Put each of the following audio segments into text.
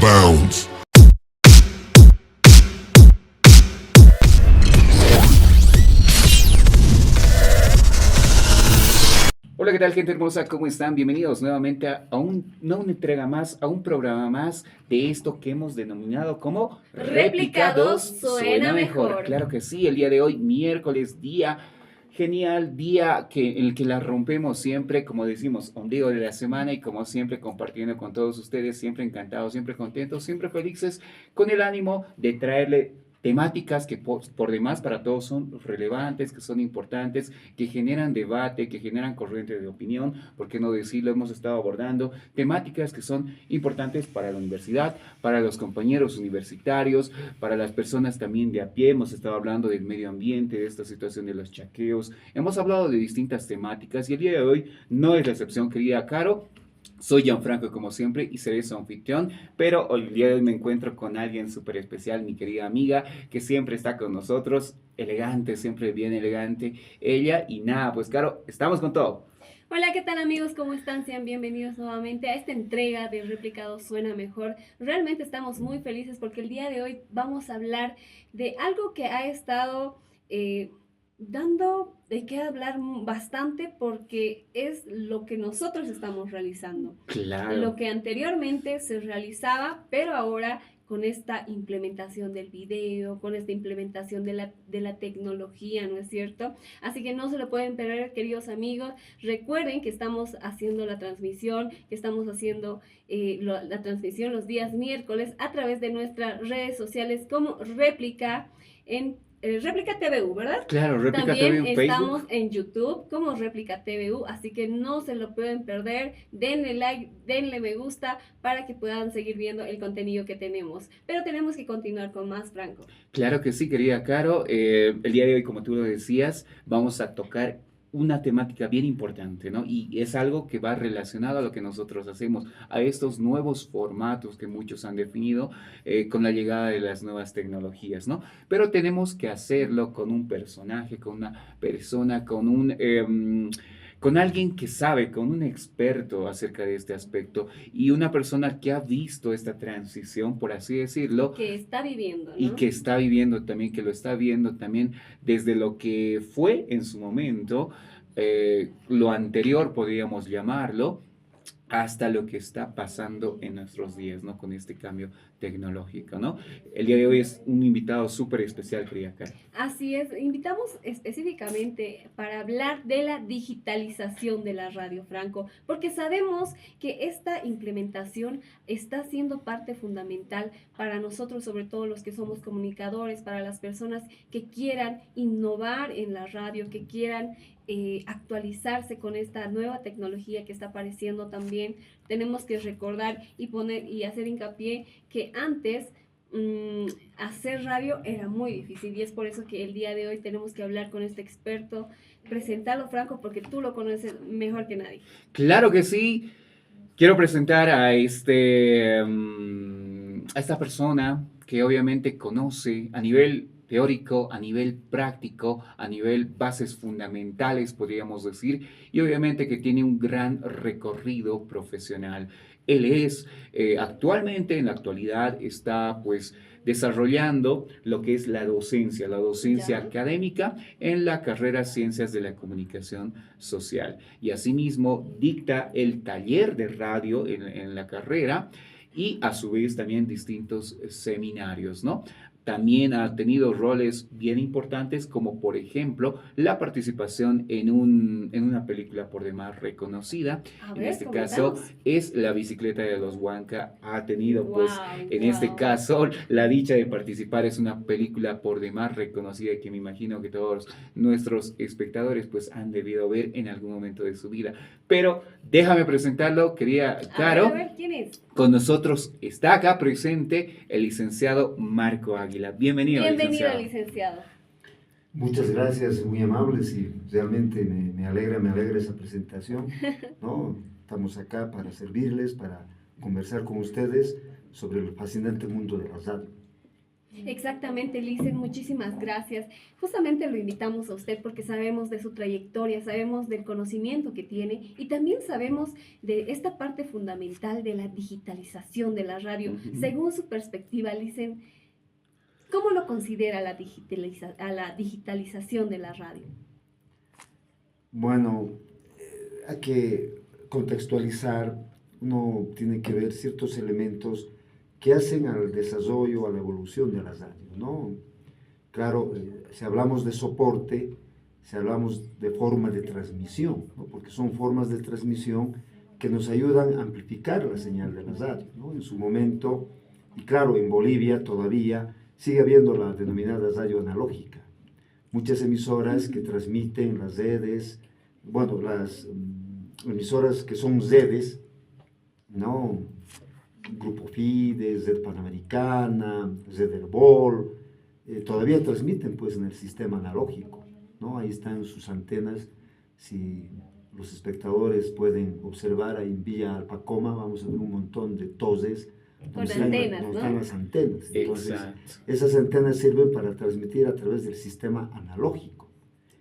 Bounce. Hola, ¿qué tal, gente hermosa? ¿Cómo están? Bienvenidos nuevamente no una entrega más, a un programa más de esto que hemos denominado como Réplica 2 suena mejor. Claro que sí, el día de hoy, miércoles, día genial, día en el que la rompemos siempre, como decimos, ombligo de la semana y como siempre compartiendo con todos ustedes, siempre encantados, siempre contentos, siempre felices, con el ánimo de traerle temáticas que por demás para todos son relevantes, que son importantes, que generan debate, que generan corriente de opinión, ¿por qué no decirlo? Hemos estado abordando temáticas que son importantes para la universidad, para los compañeros universitarios, para las personas también de a pie. Hemos estado hablando del medio ambiente, de esta situación de los chaqueos, hemos hablado de distintas temáticas y el día de hoy no es la excepción, querida Caro. Soy Gianfranco como siempre y seré su anfitrión, pero hoy el día de hoy me encuentro con alguien súper especial, mi querida amiga, que siempre está con nosotros, elegante, siempre bien elegante, ella, y nada, pues claro, estamos con todo. Hola, ¿qué tal amigos? ¿Cómo están? Sean bienvenidos nuevamente a esta entrega de Replicado Suena Mejor. Realmente estamos muy felices porque el día de hoy vamos a hablar de algo que ha estado dando de qué hablar bastante porque es lo que nosotros estamos realizando. Claro. Lo que anteriormente se realizaba, pero ahora con esta implementación del video, con esta implementación de la tecnología, ¿no es cierto? Así que no se lo pueden perder, queridos amigos. Recuerden que estamos haciendo la transmisión, que estamos haciendo la transmisión los días miércoles a través de nuestras redes sociales como Réplica en Réplica TVU, ¿verdad? Claro, Réplica También TVU en estamos Facebook. en YouTube como Réplica TVU, así que no se lo pueden perder. Denle like, denle me gusta para que puedan seguir viendo el contenido que tenemos. Pero tenemos que continuar con más, Franco. Claro que sí, querida Caro. El día de hoy, como tú lo decías, vamos a tocar una temática bien importante, ¿no? Y es algo que va relacionado a lo que nosotros hacemos, a estos nuevos formatos que muchos han definido con la llegada de las nuevas tecnologías, ¿no? Pero tenemos que hacerlo con un personaje, con una persona, con alguien que sabe, con un experto acerca de este aspecto y una persona que ha visto esta transición, por así decirlo, Que está viviendo, ¿no? y que está viviendo también, que lo está viendo también desde lo que fue en su momento, lo anterior podríamos llamarlo, hasta lo que está pasando en nuestros días, ¿no? Con este cambio tecnológico, ¿no? El día de hoy es un invitado súper especial, querida Karen. Así es, invitamos específicamente para hablar de la digitalización de la radio, Franco, porque sabemos que esta implementación está siendo parte fundamental para nosotros, sobre todo los que somos comunicadores, para las personas que quieran innovar en la radio, que quieran actualizarse con esta nueva tecnología que está apareciendo también. Tenemos que recordar y poner y hacer hincapié que antes hacer radio era muy difícil y es por eso que el día de hoy tenemos que hablar con este experto, presentarlo, Franco, porque tú lo conoces mejor que nadie. Claro que sí. Quiero presentar a a esta persona que obviamente conoce a nivel teórico, a nivel práctico, a nivel bases fundamentales, podríamos decir, y obviamente que tiene un gran recorrido profesional. Él es, actualmente, en la actualidad, está pues desarrollando lo que es la docencia ¿Ya? académica en la carrera Ciencias de la Comunicación Social. Y asimismo dicta el taller de radio en la carrera y a su vez también distintos seminarios, ¿no? También ha tenido roles bien importantes como por ejemplo la participación en una película por demás reconocida. A En ver, este caso coméntanos. es La bicicleta de los Huanca. Ha tenido pues Wow, en este caso la dicha de participar. Es una película por demás reconocida que me imagino que todos nuestros espectadores pues han debido ver en algún momento de su vida. Pero déjame presentarlo, querida Caro. A ver, ¿quién es? Con nosotros está acá presente el licenciado Marco Águila. Bienvenido, Bienvenido, licenciado. licenciado. Muchas gracias, muy amables y realmente me alegra esa presentación, ¿no? Estamos acá para servirles, para conversar con ustedes sobre el fascinante mundo de la radio. Exactamente, Licen, muchísimas gracias. Justamente lo invitamos a usted porque sabemos de su trayectoria, sabemos del conocimiento que tiene y también sabemos de esta parte fundamental de la digitalización de la radio. Ujú. Según su perspectiva, Licen, ¿cómo lo considera a la digitalización de la radio? Bueno, hay que contextualizar, uno tiene que ver ciertos elementos que hacen al desarrollo, a la evolución de la radio, ¿no? Claro, si hablamos de soporte, si hablamos de forma de transmisión, ¿no? Porque son formas de transmisión que nos ayudan a amplificar la señal de la radio, ¿no? En su momento, y claro, en Bolivia todavía sigue habiendo la denominada radio analógica. Muchas emisoras que transmiten las redes, bueno, las emisoras que son redes, ¿no? Grupo Fides, Red Panamericana, Red Herbol, todavía transmiten pues en el sistema analógico, ¿no? Ahí están sus antenas, si los espectadores pueden observar ahí en Villa Alpacoma, vamos a ver un montón de toses, Con antenas, donde ¿no? están las antenas. Entonces, Exacto. esas antenas sirven para transmitir a través del sistema analógico.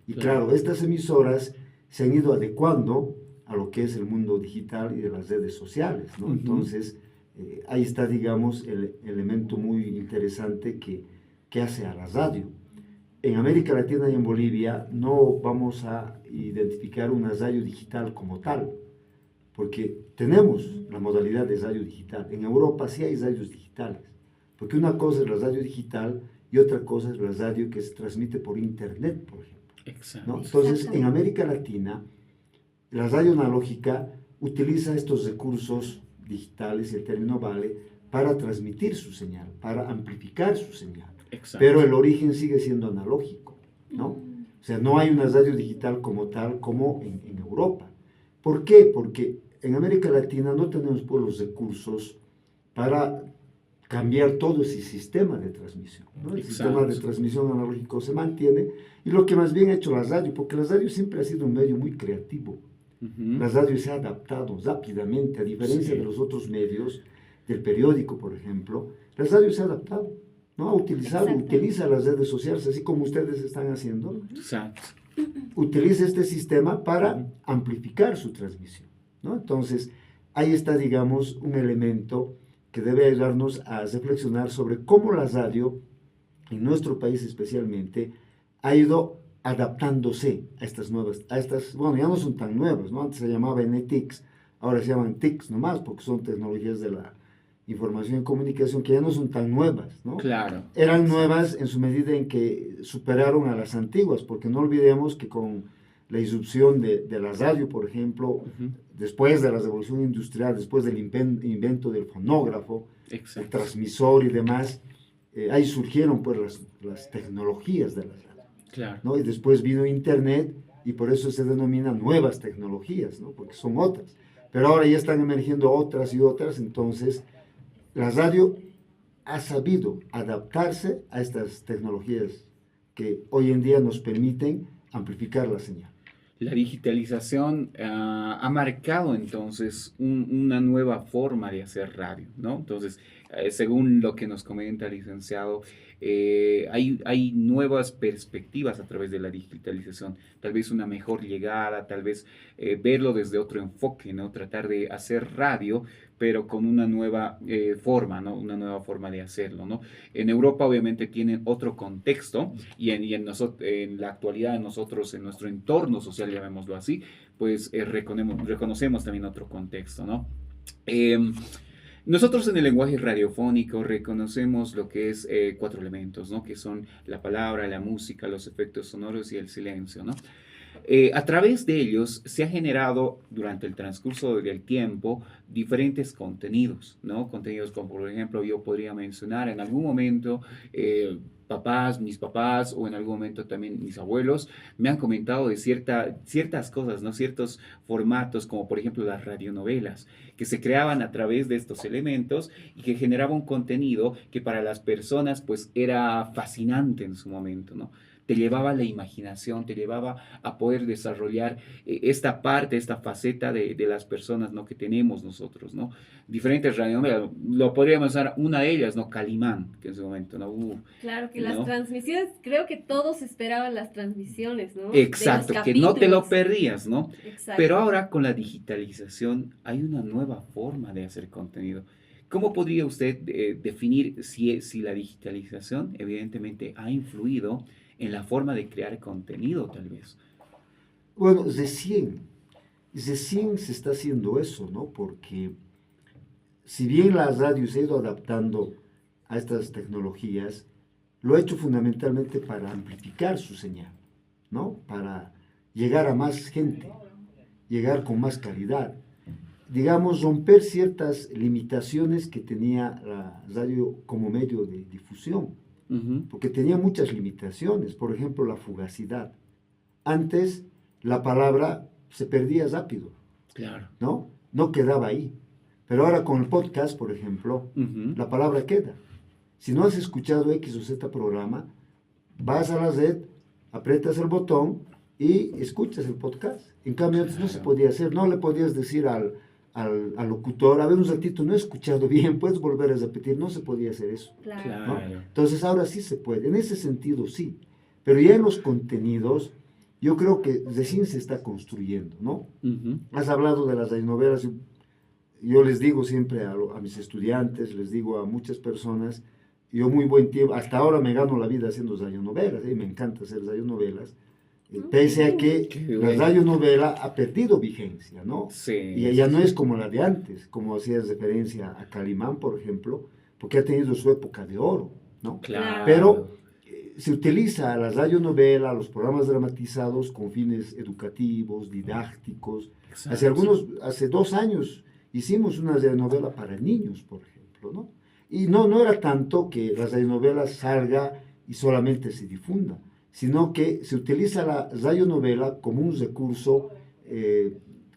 Y Claro. claro, estas emisoras se han ido adecuando a lo que es el mundo digital y de las redes sociales, ¿no? Ujú. Entonces, ahí está, digamos, el elemento muy interesante que hace a la radio. En América Latina y en Bolivia no vamos a identificar una radio digital como tal, porque tenemos la modalidad de radio digital. En Europa sí hay radios digitales, porque una cosa es la radio digital y otra cosa es la radio que se transmite por internet, por ejemplo, Exacto. ¿no? Entonces, en Exactamente. América Latina, la radio analógica utiliza estos recursos digitales, y el término vale, para transmitir su señal, para amplificar su señal. Exacto. Pero el origen sigue siendo analógico, ¿no? O sea, no hay una radio digital como tal como en Europa. ¿Por qué? Porque en América Latina no tenemos pues, los recursos para cambiar todo ese sistema de transmisión, ¿no? El sistema de Exacto. transmisión analógico se mantiene y lo que más bien ha hecho la radio, porque la radio siempre ha sido un medio muy creativo. Ujú. La radio se ha adaptado rápidamente, a diferencia Sí. de los otros medios, del periódico, por ejemplo. La radio se ha adaptado, ¿no? Ha utilizado, Exacto. utiliza las redes sociales, así como ustedes están haciendo. Exacto. Utiliza este sistema para amplificar su transmisión, ¿no? Entonces, ahí está, digamos, un elemento que debe ayudarnos a reflexionar sobre cómo la radio, en nuestro país especialmente, ha ido adaptándose a estas nuevas, bueno, ya no son tan nuevas, ¿no? Antes se llamaba NTICs, ahora se llaman TICs nomás, porque son tecnologías de la información y comunicación que ya no son tan nuevas, ¿no? Claro. Eran nuevas en su medida en que superaron a las antiguas, porque no olvidemos que con la irrupción de la radio, por ejemplo, Ujú. después de la revolución industrial, después del invento del fonógrafo, el Exacto. transmisor y demás, ahí surgieron pues las tecnologías de la radio, Claro. ¿no? Y después vino Internet y por eso se denomina nuevas tecnologías, ¿no? Porque son otras. Pero ahora ya están emergiendo otras y otras, entonces la radio ha sabido adaptarse a estas tecnologías que hoy en día nos permiten amplificar la señal. La digitalización ha marcado entonces una nueva forma de hacer radio, ¿no? Entonces, según lo que nos comenta el licenciado, hay nuevas perspectivas a través de la digitalización, tal vez una mejor llegada, tal vez verlo desde otro enfoque, ¿no? Tratar de hacer radio, pero con una nueva forma, ¿no? Una nueva forma de hacerlo, ¿no? En Europa obviamente tienen otro contexto y en la actualidad nosotros, en nuestro entorno social, llamémoslo así, pues reconocemos también otro contexto, ¿no? Em, Nosotros en el lenguaje radiofónico reconocemos lo que es cuatro elementos, ¿no? Que son la palabra, la música, los efectos sonoros y el silencio, ¿no? A través de ellos se ha generado durante el transcurso del tiempo diferentes contenidos, ¿no? Contenidos como, por ejemplo, yo podría mencionar en algún momento mis papás o en algún momento también mis abuelos me han comentado de ciertas cosas, ¿no? Ciertos formatos, como por ejemplo las radionovelas, que se creaban a través de estos elementos y que generaba un contenido que para las personas pues era fascinante en su momento, ¿no? te llevaba a la imaginación, te llevaba a poder desarrollar esta parte, esta faceta de las personas, ¿no? Que tenemos nosotros, ¿no? Diferentes radionovelas, lo podríamos usar una de ellas, ¿no? Calimán, que en su momento, ¿no? Claro que las ¿No? transmisiones, creo que todos esperaban las transmisiones, ¿no? De los Exacto, que no te lo capítulos. perdías, ¿no? Pero Exacto. ahora con la digitalización hay una nueva forma de hacer contenido. ¿Cómo podría usted definir si la digitalización evidentemente ha influido en la forma de crear contenido, tal vez? Bueno, recién se está haciendo eso, ¿no? Porque si bien la radio se ha ido adaptando a estas tecnologías, lo ha hecho fundamentalmente para amplificar su señal, ¿no? Para llegar a más gente, llegar con más calidad. Digamos, romper ciertas limitaciones que tenía la radio como medio de difusión, Ujú, porque tenía muchas limitaciones, por ejemplo, la fugacidad. Antes la palabra se perdía rápido, claro. ¿no? No quedaba ahí. Pero ahora con el podcast, por ejemplo, Ujú, la palabra queda. Si no has escuchado X o Z programa, vas a la red, aprietas el botón y escuchas el podcast. En cambio, antes no se claro, podía hacer, no le podías decir al locutor, a ver un ratito, no he escuchado bien, puedes volver a repetir, no se podía hacer eso, Claro. ¿no? claro. Entonces ahora sí se puede, en ese sentido sí, pero ya en los contenidos, yo creo que recién se está construyendo, ¿no? Ujú, Has hablado de las radionovelas, yo les digo siempre a mis estudiantes, les digo a muchas personas, yo muy buen tiempo, hasta ahora me gano la vida haciendo radionovelas, me encanta hacer radionovelas, pese a que qué la bueno. radionovela ha perdido vigencia, ¿no? Sí, Y eso ya no sí. es como la de antes, como hacías referencia a Calimán, por ejemplo, porque ha tenido su época de oro, ¿no? Claro. Pero Claro. se utiliza la radionovela, los programas dramatizados con fines educativos, didácticos. Exacto. Hace 2 años hicimos una radionovela para niños, por ejemplo, ¿no? Y no era tanto que la radionovela salga y solamente se difunda, sino que se utiliza la radionovela como un recurso,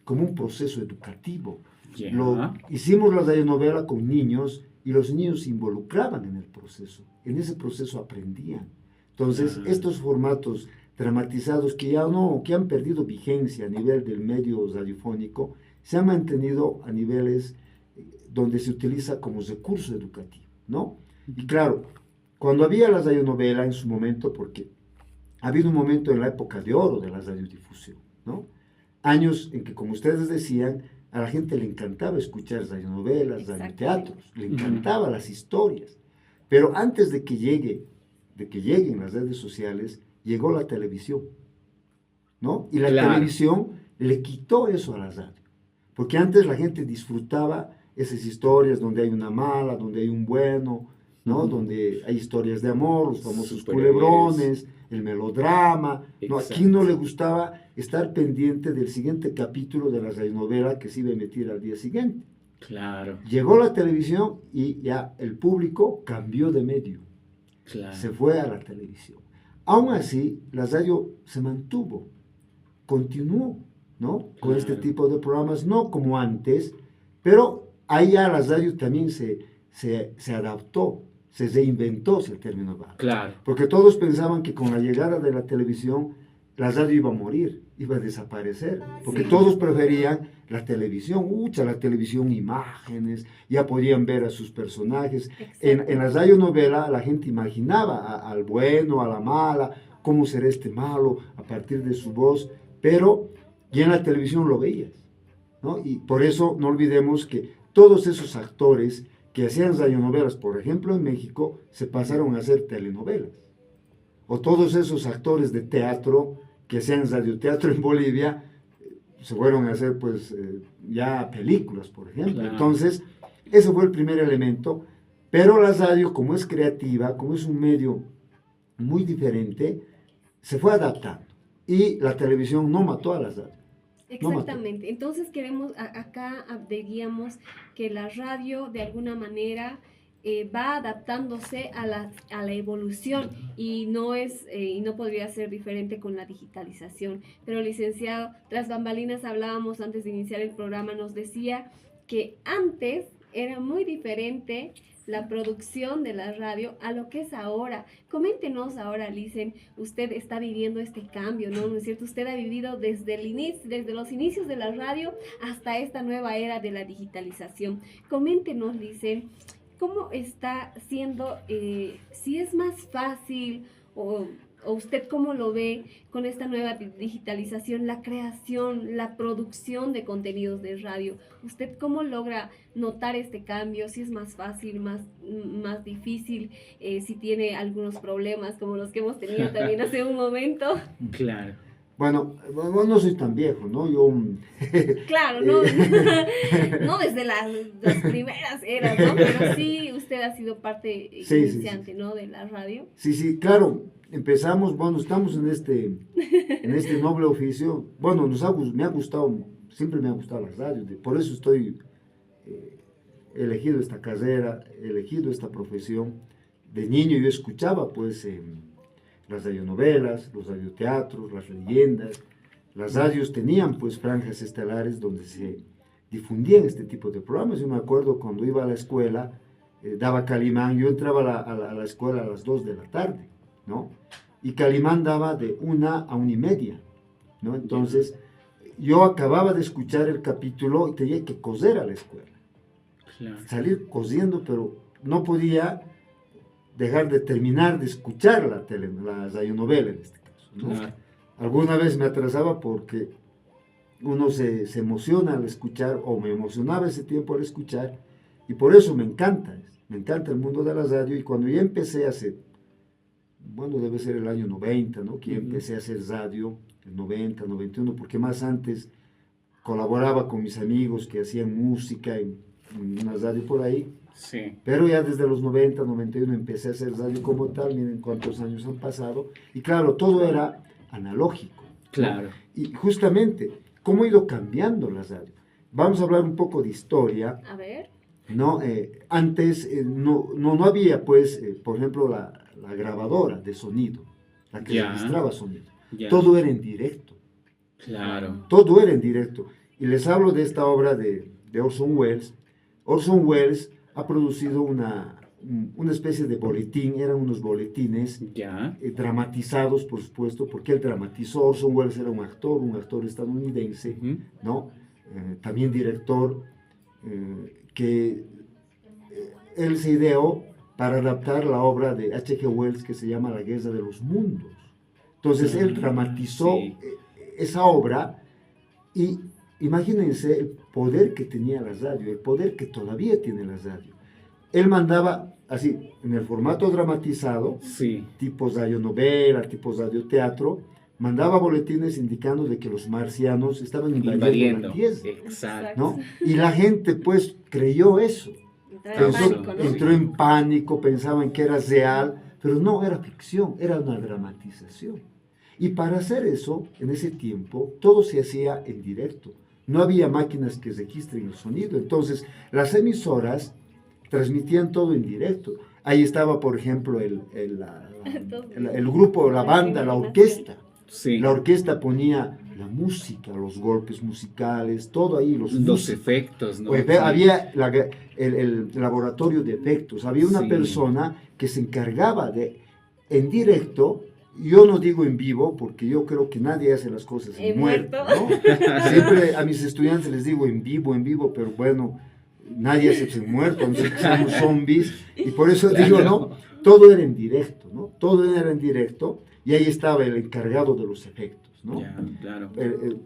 como un proceso educativo. Ya. Hicimos la radionovela con niños y los niños se involucraban en el proceso, en ese proceso aprendían. Entonces, Claro. estos formatos dramatizados que ya no, que han perdido vigencia a nivel del medio radiofónico, se han mantenido a niveles donde se utiliza como recurso educativo, ¿no? Y claro, cuando había la radionovela en su momento, porque ha habido un momento en la época de oro de la radiodifusión, ¿no? Años en que, como ustedes decían, a la gente le encantaba escuchar radionovelas, Exactamente. radioteatros, le Ujú, encantaban las historias. Pero antes de que lleguen las redes sociales, llegó la televisión, ¿no? Y la claro. televisión le quitó eso a la radio. Porque antes la gente disfrutaba esas historias donde hay una mala, donde hay un bueno, ¿no? Ujú, Donde hay historias de amor, los famosos superhéroes. culebrones, el melodrama, ¿no? ¿A quién no Exacto. le gustaba estar pendiente del siguiente capítulo de la radionovela que se iba a emitir al día siguiente? Claro. Llegó la televisión y ya el público cambió de medio, se Claro. fue a la televisión. Aún así, la radio se mantuvo, continuó, ¿no? Con este Claro. tipo de programas, no como antes, pero ahí ya la radio también se adaptó, se reinventó, si el término va. Claro. Porque todos pensaban que con la llegada de la televisión, la radio iba a morir, iba a desaparecer, porque Sí. todos preferían la televisión, la televisión, imágenes, ya podían ver a sus personajes. En la Exactamente. radionovela la gente imaginaba al bueno, a la mala, cómo será este malo a partir de su voz, pero ya en la televisión lo veías, ¿no? Y por eso no olvidemos que todos esos actores que hacían radionovelas, por ejemplo en México, se pasaron a hacer telenovelas. O todos esos actores de teatro que hacían radioteatro en Bolivia, se fueron a hacer pues ya películas, por ejemplo. Claro. Entonces, ese fue el primer elemento, pero la radio, como es creativa, como es un medio muy diferente, se fue adaptando. Y la televisión no mató a la radio, no mató. Exactamente. Entonces queremos, acá diríamos que la radio de alguna manera va adaptándose a la evolución y no es y no podría ser diferente con la digitalización. Pero licenciado, tras bambalinas hablábamos antes de iniciar el programa, nos decía que antes era muy diferente la producción de la radio a lo que es ahora. Coméntenos ahora, Licen, usted está viviendo este cambio, ¿no? ¿No es cierto? Usted ha vivido desde el inicio, desde los inicios de la radio hasta esta nueva era de la digitalización. Coméntenos, Licen, ¿cómo está siendo, si es más fácil o usted cómo lo ve con esta nueva digitalización, la creación, la producción de contenidos de radio? ¿Usted cómo logra notar este cambio? Si es más fácil, más difícil, si tiene algunos problemas como los que hemos tenido también hace un momento. Claro. Bueno, no soy tan viejo, ¿no? Yo... Claro, no, no desde las primeras eras, ¿no? Pero sí, usted ha sido parte iniciante, sí. ¿No? De la radio. Sí, claro. Empezamos, bueno, estamos en este noble oficio. Bueno, me ha gustado, siempre me ha gustado la radio. Por eso estoy elegido esta carrera, elegido esta profesión. De niño yo escuchaba, pues... las radionovelas, los radioteatros, las leyendas. Las radios tenían pues franjas estelares donde se difundían este tipo de programas. Yo me acuerdo cuando iba a la escuela, daba Calimán, yo entraba a la escuela a las 2 de la tarde, ¿no? Y Calimán daba de 1 a 1:30, ¿no? Entonces, yo acababa de escuchar el capítulo y tenía que coser a la escuela. Claro. Salir cosiendo, pero no podía dejar de terminar de escuchar la radionovela en este caso, ¿no? Claro. Alguna vez me atrasaba porque uno se emociona al escuchar, o me emocionaba ese tiempo al escuchar, y por eso me encanta el mundo de la radio. Y cuando ya empecé a hacer, bueno, debe ser el año 90, ¿no? Que empecé a hacer radio, el 90, 91, porque más antes colaboraba con mis amigos que hacían música en una radio por ahí. Sí. Pero ya desde los 90, 91 empecé a hacer radio como tal. Miren cuántos años han pasado. Y claro, todo era analógico. Claro. ¿No? Y justamente, ¿cómo ha ido cambiando la radio? Vamos a hablar un poco de historia. A ver. ¿No? Antes no había, pues, por ejemplo, la grabadora de sonido, la que registraba sonido. Todo era en directo. Claro. Todo era en directo. Y les hablo de esta obra de Orson Welles. Orson Welles ha producido una especie de boletín, eran unos boletines dramatizados, por supuesto, porque él dramatizó. Orson Welles era un actor estadounidense, ¿no? También director, que él se ideó para adaptar la obra de H.G. Wells que se llama La Guerra de los Mundos. Entonces él dramatizó esa obra, y imagínense el poder que tenía la radio, el poder que todavía tiene la radio. Él mandaba así, en el formato dramatizado, tipos radionovela, tipos radioteatro, mandaba boletines indicando de que los marcianos estaban invadiendo la Tierra. Exacto. ¿No? Y la gente pues creyó eso. Entró en pánico, pensaban que era real, pero no, era ficción, era una dramatización. Y para hacer eso, en ese tiempo, todo se hacía en directo. No había máquinas que registren el sonido. Entonces, las emisoras transmitían todo en directo. Ahí estaba, por ejemplo, el grupo, la banda, la orquesta. Sí. La orquesta ponía la música, los golpes musicales, todo ahí, los efectos, ¿no? Pues, había el laboratorio de efectos. Había una persona que se encargaba de, en directo. Yo no digo en vivo, porque yo creo que nadie hace las cosas en muerto, ¿no? Siempre a mis estudiantes les digo en vivo, pero bueno, nadie hace en muerto, nosotros somos zombies, y por eso digo, ¿no? Todo era en directo, ¿no? Todo era en directo, y ahí estaba el encargado de los efectos, ¿no? Claro.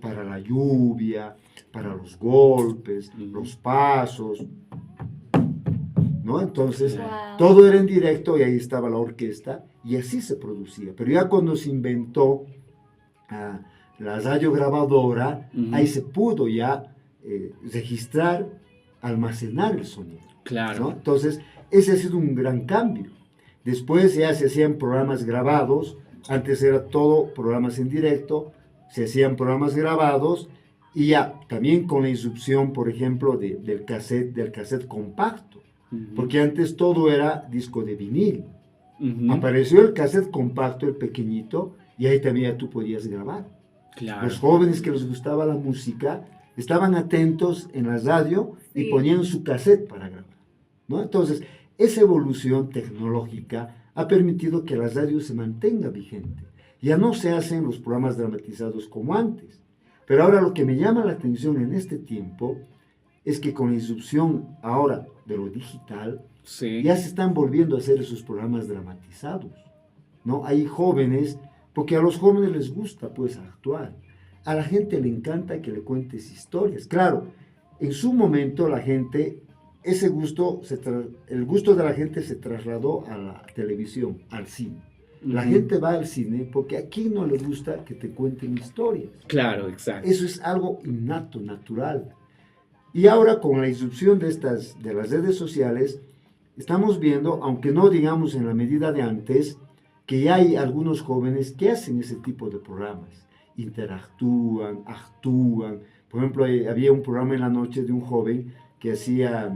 Para la lluvia, para los golpes, los pasos, ¿no? Entonces, todo era en directo, y ahí estaba la orquesta, y así se producía. Pero ya cuando se inventó la radiograbadora, ahí se pudo ya registrar, almacenar el sonido. Claro. ¿No? Entonces, ese ha sido un gran cambio. Después ya se hacían programas grabados. Antes era todo programas en directo, se hacían programas grabados, y ya también con la irrupción, por ejemplo, del cassette compacto. Porque antes todo era disco de vinil. Apareció el cassette compacto, el pequeñito, y ahí también tú podías grabar. Claro. Los jóvenes que les gustaba la música estaban atentos en la radio y ponían su cassette para grabar. ¿no? Entonces, esa evolución tecnológica ha permitido que la radio se mantenga vigente. Ya no se hacen los programas dramatizados como antes. Pero ahora lo que me llama la atención en este tiempo es que con la irrupción ahora de lo digital, Sí. ya se están volviendo a hacer esos programas dramatizados, ¿no? Hay jóvenes, porque a los jóvenes les gusta, pues, actuar. A la gente le encanta que le cuentes historias. Claro, en su momento la gente, ese gusto, el gusto de la gente se trasladó a la televisión, al cine. La Ujú. gente va al cine porque a quién no le gusta que te cuenten historias. Claro, exacto. Eso es algo innato, natural. Y ahora con la irrupción de las redes sociales, estamos viendo, aunque no digamos en la medida de antes, que ya hay algunos jóvenes que hacen ese tipo de programas. Interactúan, actúan. Por ejemplo, había un programa en la noche de un joven que hacía,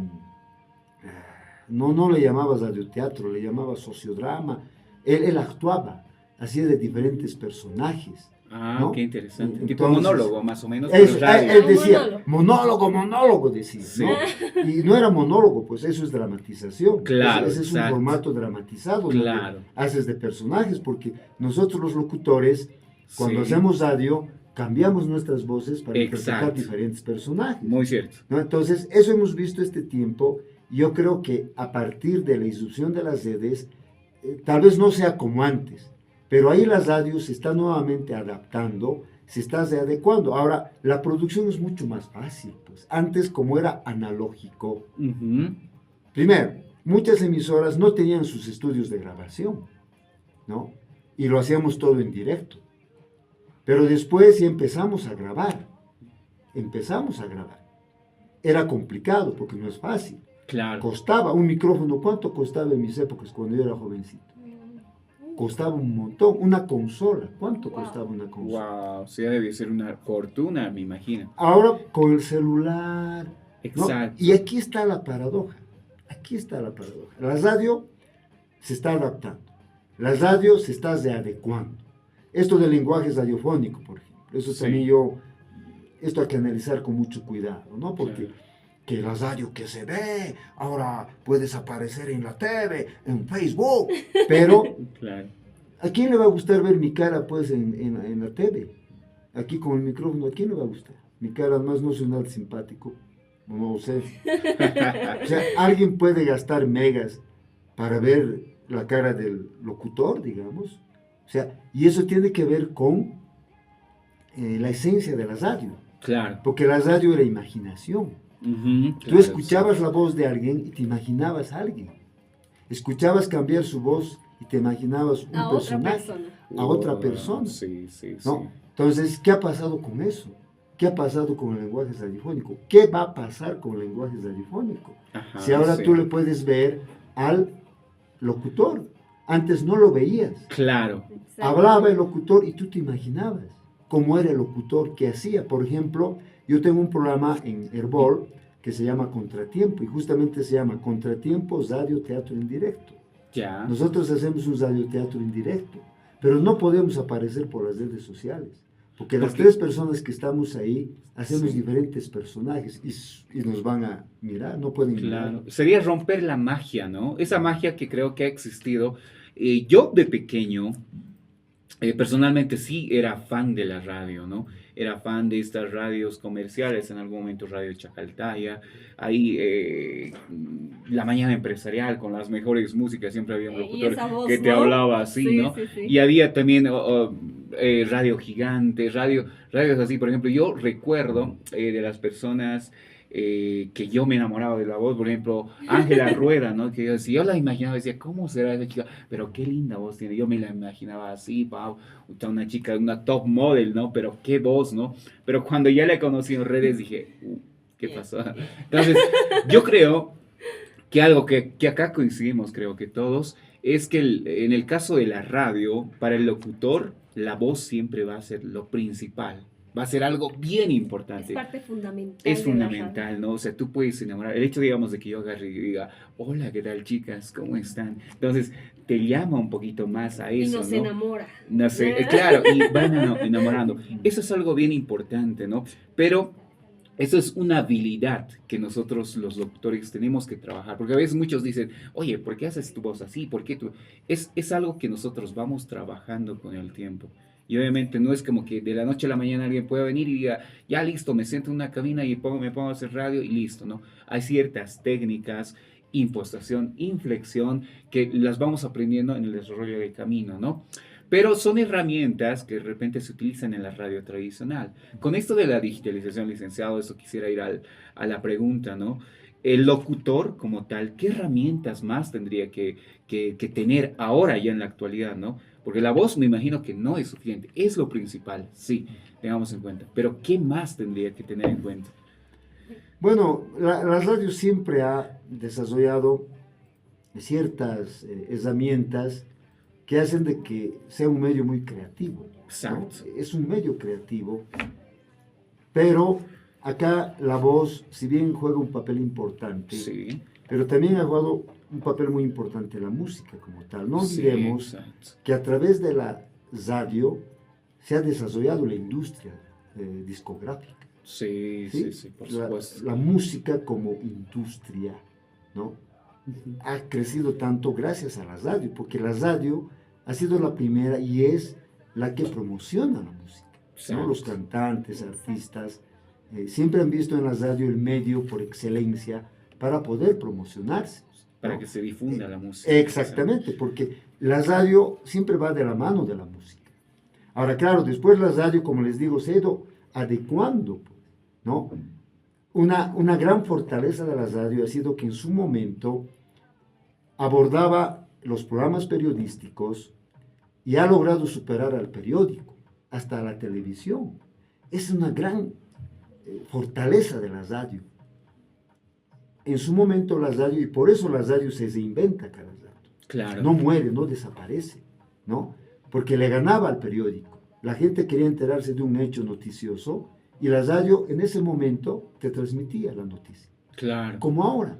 no le llamaba radioteatro, le llamaba sociodrama. Él actuaba, hacía de diferentes personajes. Ah, ¿no? qué interesante. Tipo Entonces, monólogo, más o menos. Eso, pero radio. él decía, Un monólogo decía, Sí. ¿no? Y no era monólogo, pues eso es dramatización. Claro, Ese es un exacto. formato dramatizado, donde Claro. haces de personajes, porque nosotros los locutores, cuando Sí. hacemos radio, cambiamos nuestras voces para interpretar Exacto. diferentes personajes. Muy cierto. ¿No? Entonces, eso hemos visto este tiempo. Yo creo que a partir de la irrupción de las redes, tal vez no sea como antes, pero ahí las radios se están nuevamente adaptando, se está adecuando. Ahora, la producción es mucho más fácil, pues. Antes, como era analógico, Ujú. primero, muchas emisoras no tenían sus estudios de grabación, ¿no? Y lo hacíamos todo en directo. Pero después ya empezamos a grabar. Era complicado porque no es fácil. Claro. Costaba un micrófono. ¿Cuánto costaba en mis épocas cuando yo era jovencito? Costaba un montón. Una consola. ¿Cuánto Wow. costaba una consola? Wow, sí, debe ser una fortuna, me imagino. Ahora con el celular. ¿no? Exacto. Y aquí está la paradoja. La radio se está adaptando. La radio se está readecuando. Esto del lenguaje radiofónico, por ejemplo. Eso Sí. también esto hay que analizar con mucho cuidado, ¿no? Porque Claro. que la radio que se ve, ahora puedes aparecer en la TV, en Facebook, pero Claro. ¿a quién le va a gustar ver mi cara, pues, en la TV? Aquí con el micrófono, ¿a quién le va a gustar? Mi cara, además, no soy nada simpático, no lo sé. O sea, alguien puede gastar megas para ver la cara del locutor, digamos. O sea, y eso tiene que ver con la esencia de la radio, Claro. porque la radio era imaginación. Ujú, Tú claro, escuchabas la voz de alguien y te imaginabas a alguien. Escuchabas cambiar su voz y te imaginabas un A otra personaje, persona. a otra Wow, persona. Sí, sí, sí. ¿no? Entonces, ¿qué ha pasado con eso? ¿Qué ha pasado con el lenguaje radiofónico? ¿Qué va a pasar con el lenguaje radiofónico? Ajá, Si ahora sí. tú le puedes ver al locutor, antes no lo veías. Claro. Exacto. Hablaba el locutor y tú te imaginabas cómo era el locutor, qué hacía. Por ejemplo, yo tengo un programa en Herbol que se llama Contratiempo y justamente se llama Contratiempo Radio Teatro en Directo. Ya. Nosotros hacemos un radioteatro en directo, pero no podemos aparecer por las redes sociales, porque las Porque- tres personas que estamos ahí hacemos Sí. diferentes personajes y nos van a mirar, no pueden Claro, mirar. sería romper la magia, ¿no? Esa magia que creo que ha existido. Yo de pequeño, personalmente sí era fan de la radio, ¿no? Era fan de estas radios comerciales, en algún momento Radio Chacaltaya, ahí la mañana empresarial con las mejores músicas, siempre había un Y locutor esa voz, que te ¿no? hablaba así, Sí, ¿no? sí, sí. Y había también Radio Gigante, radios así, por ejemplo, yo recuerdo de las personas que yo me enamoraba de la voz, por ejemplo, Ángela Rueda, ¿no? Que yo la imaginaba, decía, ¿cómo será esa chica? Pero qué linda voz tiene, yo me la imaginaba así, wow, una chica, una top model, ¿no? Pero qué voz, ¿no? Pero cuando ya la conocí en redes dije, ¿qué pasó? Entonces, yo creo que algo que acá coincidimos, creo que todos, es que en el caso de la radio, para el locutor, la voz siempre va a ser lo principal. Va a ser algo bien Es importante. parte fundamental. Es de la fundamental, ¿no? O sea, tú puedes enamorar. El hecho, digamos, de que yo agarre y diga, hola, ¿qué tal, chicas? ¿Cómo están? Entonces, te llama un poquito más a radio. Y eso, nos ¿no? enamora. No sé, claro, y van enamorando. Eso es algo bien importante, ¿no? Pero Eso es una habilidad que nosotros los locutores tenemos que trabajar, porque a veces muchos dicen, oye, ¿por qué haces tu voz así? ¿Por qué tú? Es algo que nosotros vamos trabajando con el tiempo. Y obviamente no es como que de la noche a la mañana alguien pueda venir y diga, ya listo, me siento en una cabina y me pongo a hacer radio y listo, ¿no? Hay ciertas técnicas, impostación, inflexión, que las vamos aprendiendo en el desarrollo del camino, ¿no? Pero son herramientas que de repente se utilizan en la radio tradicional. Con esto de la digitalización, licenciado, eso quisiera ir a la pregunta, ¿no? El locutor como tal, ¿qué herramientas más tendría que tener ahora ya en la actualidad, ¿no? Porque la voz me imagino que no es suficiente, es lo principal, sí, tengamos en cuenta, pero ¿qué más tendría que tener en cuenta? Bueno, la radio siempre ha desarrollado ciertas herramientas que hacen de que sea un medio muy creativo, ¿no? Exacto. Es un medio creativo, pero acá la voz, si bien juega un papel importante, Sí, pero también ha jugado un papel muy importante la música como tal. No sí, olvidemos exacto. que a través de la radio se ha desarrollado la industria discográfica. Sí, ¿Sí? sí, sí, por supuesto. La música como industria, ¿no? Ujú. Ha crecido tanto gracias a la radio, porque la radio ha sido la primera y es la que promociona la música, ¿no? Exacto. Los cantantes, artistas, siempre han visto en la radio el medio por excelencia para poder promocionarse, Para ¿no? que se difunda la música. Exactamente, porque la radio siempre va de la mano de la música. Ahora, claro, después la radio, como les digo, se ha ido adecuando, pues, ¿no? Una gran fortaleza de la radio ha sido que en su momento abordaba los programas periodísticos y ha logrado superar al periódico, hasta a la televisión. Es una gran fortaleza de la radio. En su momento la radio, y por eso la radio se reinventa cada rato. Claro. No muere, no desaparece, ¿no? Porque le ganaba al periódico. La gente quería enterarse de un hecho noticioso y la radio en ese momento te transmitía la noticia. Claro. Como ahora,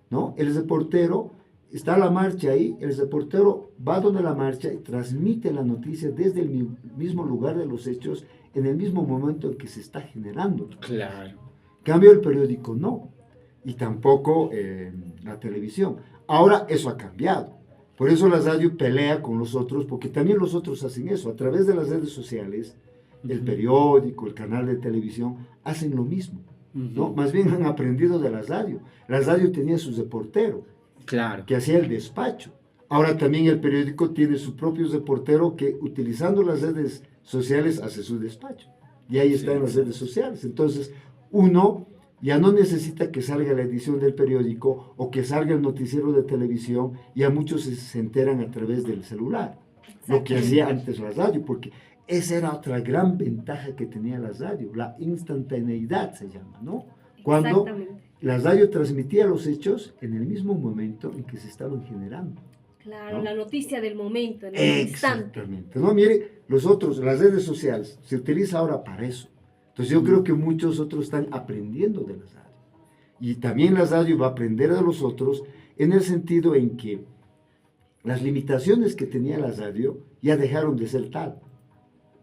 ¿no? El reportero, está la marcha ahí, el reportero va donde la marcha y transmite la noticia desde el mismo lugar de los hechos, en el mismo momento en que se está generando. Claro. En cambio, el periódico no, y tampoco la televisión. Ahora eso ha cambiado. Por eso la radio pelea con los otros, porque también los otros hacen eso. A través de las redes sociales, el periódico, el canal de televisión, hacen lo mismo, ¿no? Más bien han aprendido de la radio. La radio tenía su reportero, Claro. que hacía el despacho. Ahora también el periódico tiene su propio reportero que, utilizando las redes sociales, hace su despacho. Y ahí está en las redes sociales. Entonces, uno ya no necesita que salga la edición del periódico o que salga el noticiero de televisión, y a muchos se enteran a través del celular, lo que hacía antes la radio, porque esa era otra gran ventaja que tenía la radio, la instantaneidad se llama, ¿no? Cuando la radio transmitía los hechos en el mismo momento en que se estaban generando. Claro, ¿no? la noticia del momento, en el instante. Exactamente. No, mire, las redes sociales se utiliza ahora para eso. Entonces yo creo que muchos otros están aprendiendo de la radio. Y también la radio va a aprender de los otros en el sentido en que las limitaciones que tenía la radio ya dejaron de ser tal,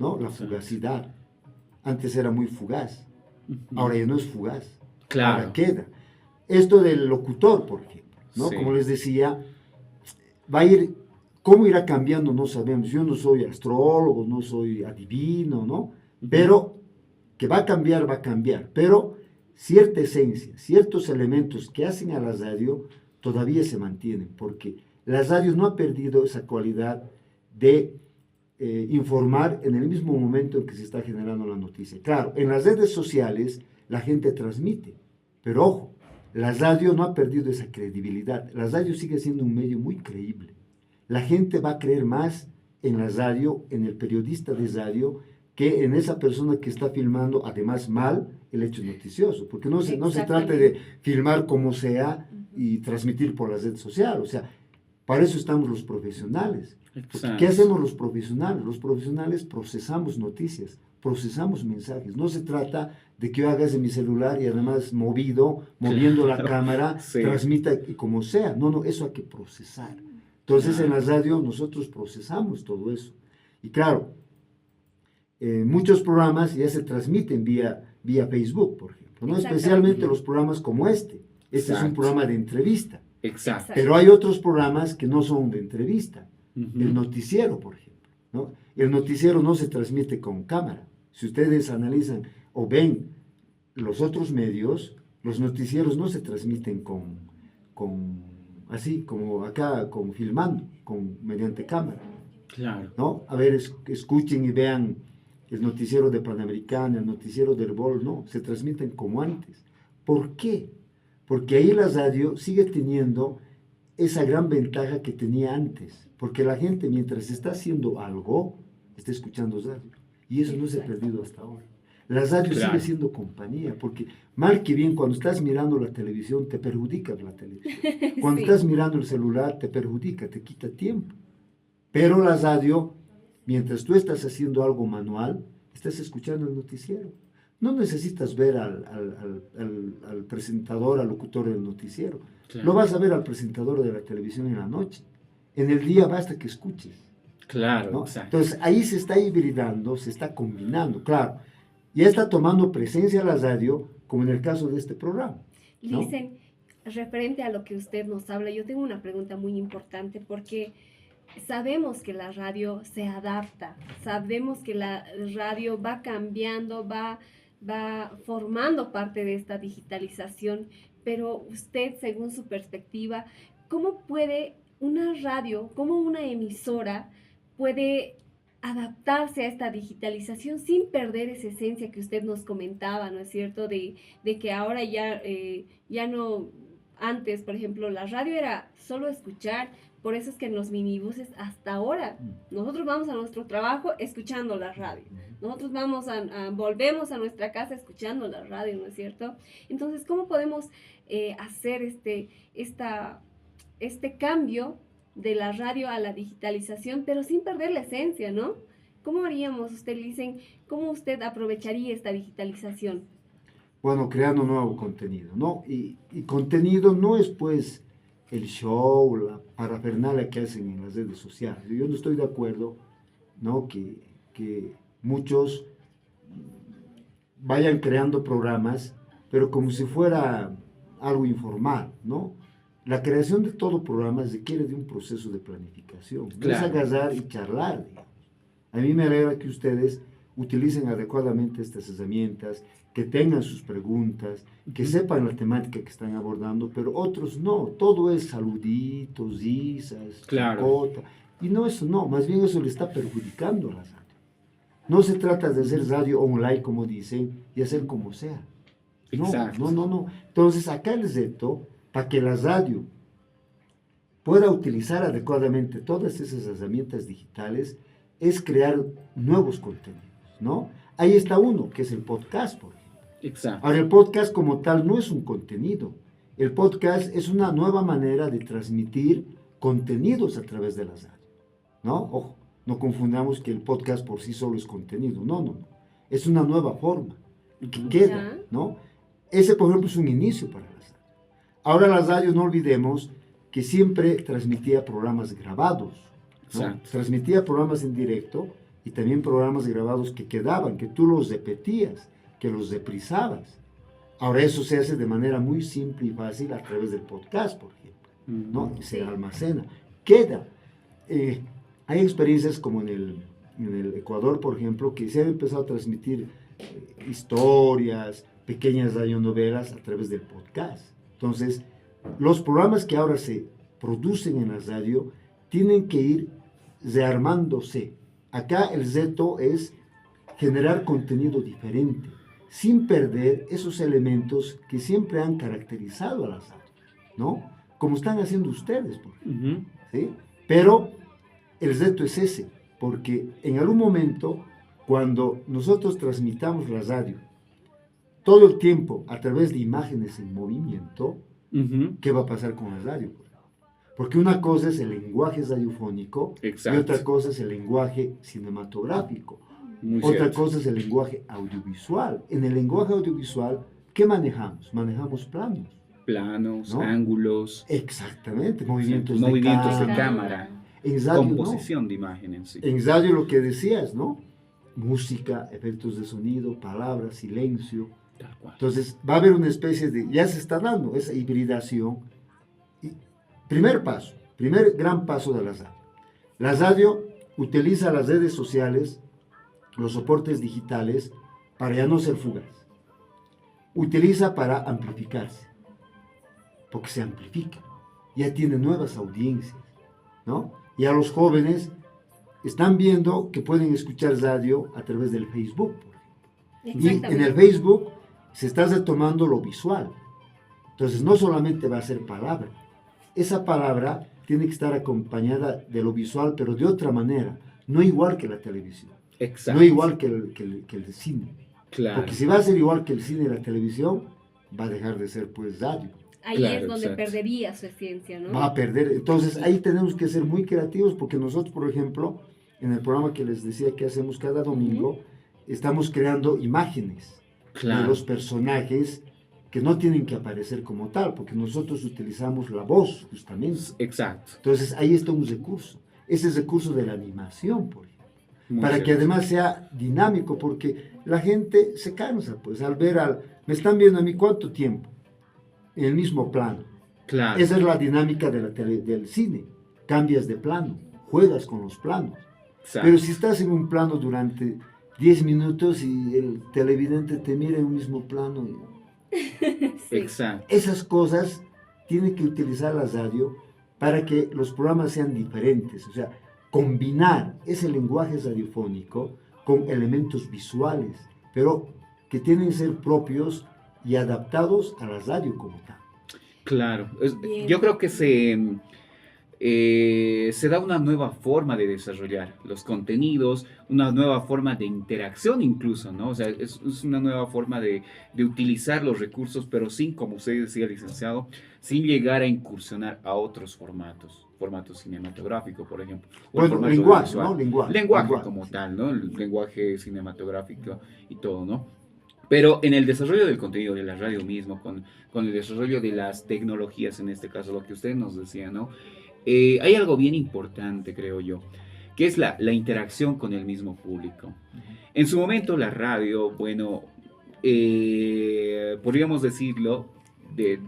¿no? La fugacidad. Antes era muy fugaz, ahora ya no es fugaz. Claro. Ahora queda. Esto del locutor, por ejemplo, ¿no? Sí. Como les decía, va a ir, ¿cómo irá cambiando? No sabemos. Yo no soy astrólogo, no soy adivino, ¿no? Pero que va a cambiar. Pero cierta esencia, ciertos elementos que hacen a la radio todavía se mantienen, porque la radio no ha perdido esa cualidad de informar en el mismo momento en que se está generando la noticia. Claro, en las redes sociales la gente transmite, pero ojo, la radio no ha perdido esa credibilidad. La radio sigue siendo un medio muy creíble. La gente va a creer más en la radio, en el periodista de radio, que en esa persona que está filmando, además mal, el hecho noticioso. Porque no se trata de filmar como sea y transmitir por la red social. O sea, para eso estamos los profesionales. ¿Qué hacemos los profesionales? Los profesionales procesamos noticias, procesamos mensajes. No se trata de que yo haga en mi celular y además moviendo la cámara, transmita y como sea. No, eso hay que procesar. Entonces en la radio nosotros procesamos todo eso. Y claro, muchos programas ya se transmiten vía Facebook, por ejemplo. ejemplo, ¿no? Exactamente. Especialmente los programas como este. Este es un Exacto. programa de entrevista. Exacto. Pero hay otros programas que no son de entrevista. Ujú. El noticiero, por ejemplo, ¿no? El noticiero no se transmite con cámara. Si ustedes analizan o ven los otros medios, los noticieros no se transmiten así como acá, filmando, mediante cámara, Claro. ¿no? A ver, escuchen y vean el noticiero de Panamericana, el noticiero del Bol, no, se transmiten como antes. ¿Por qué? Porque ahí la radio sigue teniendo esa gran ventaja que tenía antes, porque la gente mientras está haciendo algo, está escuchando radio, y eso no se ha perdido hasta ahora. La radio Claro. sigue siendo compañía, porque mal que bien, cuando estás mirando la televisión, te perjudica la televisión. Cuando Sí. estás mirando el celular, te perjudica, te quita tiempo. Pero la radio, mientras tú estás haciendo algo manual, estás escuchando el noticiero. No necesitas ver al presentador, al locutor del noticiero. Claro. Lo vas a ver al presentador de la televisión en la noche. En el día basta que escuches, Claro, ¿no? exacto. Entonces ahí se está hibridando, se está combinando, claro. Ya está tomando presencia la radio, como en el caso de este programa, ¿no? Dicen, referente a lo que usted nos habla, yo tengo una pregunta muy importante porque sabemos que la radio se adapta, sabemos que la radio va cambiando, va formando parte de esta digitalización, pero usted, según su perspectiva, ¿cómo puede una radio, cómo una emisora puede adaptarse a esta digitalización sin perder esa esencia que usted nos comentaba, ¿no es cierto? De que ahora ya no, antes, por ejemplo, la radio era solo escuchar, por eso es que en los minibuses hasta ahora, nosotros vamos a nuestro trabajo escuchando la radio, nosotros volvemos a nuestra casa escuchando la radio, ¿no es cierto? Entonces, ¿cómo podemos hacer este cambio de la radio a la digitalización, pero sin perder la esencia, ¿no? ¿Cómo haríamos, usted dicen, cómo usted aprovecharía esta digitalización? Bueno, creando nuevo contenido, ¿no? Y contenido no es pues el show, la parafernalia que hacen en las redes sociales. Yo no estoy de acuerdo, ¿no? Que muchos vayan creando programas, pero como si fuera algo informal, ¿no? La creación de todo programa requiere de un proceso de planificación. No es Claro. agarrar y charlar, digamos. A mí me alegra que ustedes utilicen adecuadamente estas herramientas, que tengan sus preguntas, que sepan la temática que están abordando, pero otros no. Todo es saluditos, risas, Claro. chacota. Y no, eso no. Más bien eso le está perjudicando a la radio. No se trata de hacer radio online, como dicen, y hacer como sea. No, Exacto. no. Entonces, acá el reto, para que la radio pueda utilizar adecuadamente todas esas herramientas digitales, es crear nuevos contenidos, ¿no? Ahí está uno, que es el podcast, por ejemplo. Exacto. Ahora, el podcast como tal no es un contenido. El podcast es una nueva manera de transmitir contenidos a través de la radio, ¿no? Ojo, no confundamos que el podcast por sí solo es contenido. No. Es una nueva forma que queda, Ya. ¿no? Ese, por ejemplo, es un inicio para la radio. Ahora la radio, no olvidemos que siempre transmitía programas grabados, ¿no? Exacto. Transmitía programas en directo y también programas grabados que quedaban, que tú los repetías, que los reprisabas. Ahora eso se hace de manera muy simple y fácil a través del podcast, por ejemplo, ¿no? Y se Sí. almacena, queda. Hay experiencias como en el Ecuador, por ejemplo, que se han empezado a transmitir historias, pequeñas radionovelas a través del podcast. Entonces, los programas que ahora se producen en la radio tienen que ir rearmándose. Acá el reto es generar contenido diferente, sin perder esos elementos que siempre han caracterizado a la radio, ¿no? Como están haciendo ustedes, por ejemplo, Ujú. ¿sí? Pero el reto es ese, porque en algún momento, cuando nosotros transmitamos la radio, todo el tiempo a través de imágenes en movimiento, Ujú. ¿qué va a pasar con la radio? Porque una cosa es el lenguaje radiofónico Exacto. y otra cosa es el lenguaje cinematográfico. Muy Otra cierto. cosa es el lenguaje audiovisual. En el lenguaje audiovisual, ¿qué manejamos? Manejamos planos. Planos, ¿No? ángulos, Exactamente, movimientos, movimientos de de cámara. cámara, En radio, no. composición de imágenes. Sí. En radio lo que decías, ¿no? Música, efectos de sonido, palabras, silencio. Tal cual. Entonces, va a haber una especie de, ya se está dando esa hibridación. Y primer gran paso de la radio. La radio utiliza las redes sociales, los soportes digitales, para ya no ser fugaz. Utiliza para amplificarse, porque se amplifica. Ya tiene nuevas audiencias, ¿no? Y a los jóvenes están viendo que pueden escuchar radio a través del Facebook, por ejemplo. Y en el Facebook se está retomando lo visual. Entonces no solamente va a ser palabra. Esa palabra tiene que estar acompañada de lo visual, pero de otra manera. No igual que la televisión. Exacto. No igual que el cine. Claro. Porque si va a ser igual que el cine y la televisión, va a dejar de ser pues radio. Ahí Claro, es donde exacto. perdería su esencia, ¿no? Va a perder. Entonces ahí tenemos que ser muy creativos porque nosotros, por ejemplo, en el programa que les decía que hacemos cada domingo, estamos creando imágenes de Claro. los personajes que no tienen que aparecer como tal, porque nosotros utilizamos la voz justamente. Exacto. Entonces ahí está un recurso. Ese es el recurso de la animación, por ejemplo. Muy Para que cierto. además sea dinámico, porque la gente se cansa, pues al ver me están viendo a mí cuánto tiempo, en el mismo plano. Claro. Esa es la dinámica del cine, cambias de plano, juegas con los planos. Exacto. Pero si estás en un plano durante 10 minutos y el televidente te mira en un mismo plano, Sí. Exacto. esas cosas tiene que utilizar la radio para que los programas sean diferentes, o sea, combinar ese lenguaje radiofónico con elementos visuales, pero que tienen que ser propios y adaptados a la radio como tal. Claro. Bien. Yo creo que se da una nueva forma de desarrollar los contenidos, una nueva forma de interacción incluso, ¿no? O sea, es una nueva forma de utilizar los recursos, pero sin, como usted decía, licenciado, sin llegar a incursionar a otros formato cinematográfico, por ejemplo. O el Bueno, formato lenguaje, visual. ¿no? Lenguaje Lenguaje como tal, ¿no? El lenguaje cinematográfico y todo, ¿no? Pero en el desarrollo del contenido de la radio mismo, con el desarrollo de las tecnologías, en este caso, lo que usted nos decía, ¿no? Hay algo bien importante, creo yo, que es la interacción con el mismo público. En su momento la radio, bueno, podríamos decirlo de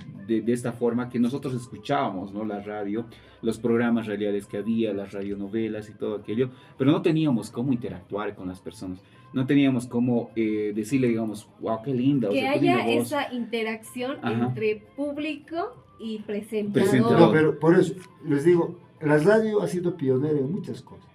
esta forma, que nosotros escuchábamos, ¿no? La radio, los programas radiales que había, las radionovelas y todo aquello, pero no teníamos cómo interactuar con las personas. No teníamos cómo decirle, digamos, wow, qué linda. Que o sea, qué linda haya voz. esa interacción Ajá. entre público y presentador. Presentador. No, pero por eso les digo, la radio ha sido pionera en muchas cosas.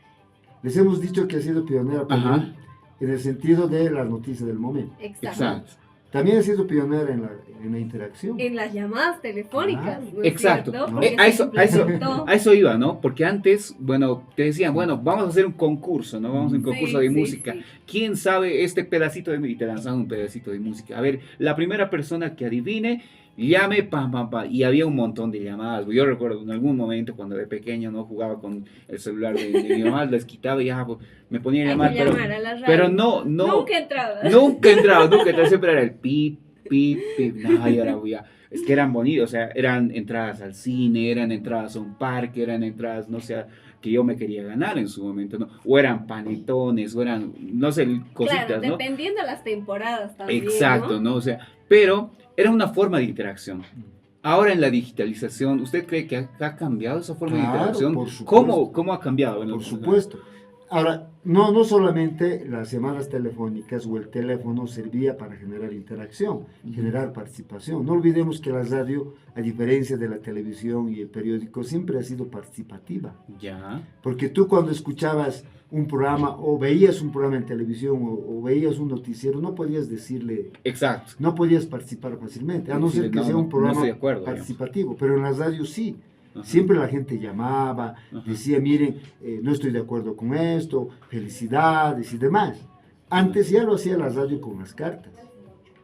Les hemos dicho que ha sido pionera Ajá. en el sentido de las noticias del momento. Exacto. Exacto. También ha sido pionera en la interacción. En las llamadas telefónicas. Claro. ¿no es Exacto. cierto? ¿no? Porque A se eso implementó. a eso iba, ¿no? Porque antes, bueno, te decían, bueno, vamos a hacer un concurso, ¿no? Vamos a hacer un concurso Sí, de sí, música. sí. ¿Quién sabe este pedacito de música? Y te lanzaban un pedacito de música. A ver, la primera persona que adivine, llame, pam, pam, pam. Y había un montón de llamadas. Yo recuerdo en algún momento cuando de pequeño no jugaba con el celular de mi mamá, les quitaba y ya pues, me ponía a Hay llamar. que llamar a la radio. Pero no. Nunca entraba. Nunca entraba, siempre era el pip, pip, pip. No, y ahora voy a. Es que eran bonitos, o sea, eran entradas al cine, eran entradas a un parque, eran entradas, no sé, que yo me quería ganar en su momento, ¿no? O eran panetones, o eran, no sé, cositas, Claro, ¿no? dependiendo de las temporadas también. Exacto, ¿no? O sea, pero era una forma de interacción. Ahora en la digitalización, ¿usted cree que ha cambiado esa forma de Claro, interacción? por supuesto. ¿Cómo ha cambiado? Bueno, Por supuesto. Ahora, no solamente las llamadas telefónicas o el teléfono servía para generar interacción, generar participación. No olvidemos que la radio, a diferencia de la televisión y el periódico, siempre ha sido participativa. Ya, Porque tú cuando escuchabas un programa o veías un programa en televisión o veías un noticiero, no podías decirle, exacto. no podías participar fácilmente, a no ser que No, sea un no programa estoy de acuerdo, participativo. Pero en las radios sí. Ajá. Siempre la gente llamaba, Ajá. decía, miren, no estoy de acuerdo con esto, felicidades y demás. Antes ya lo hacía la radio con las cartas.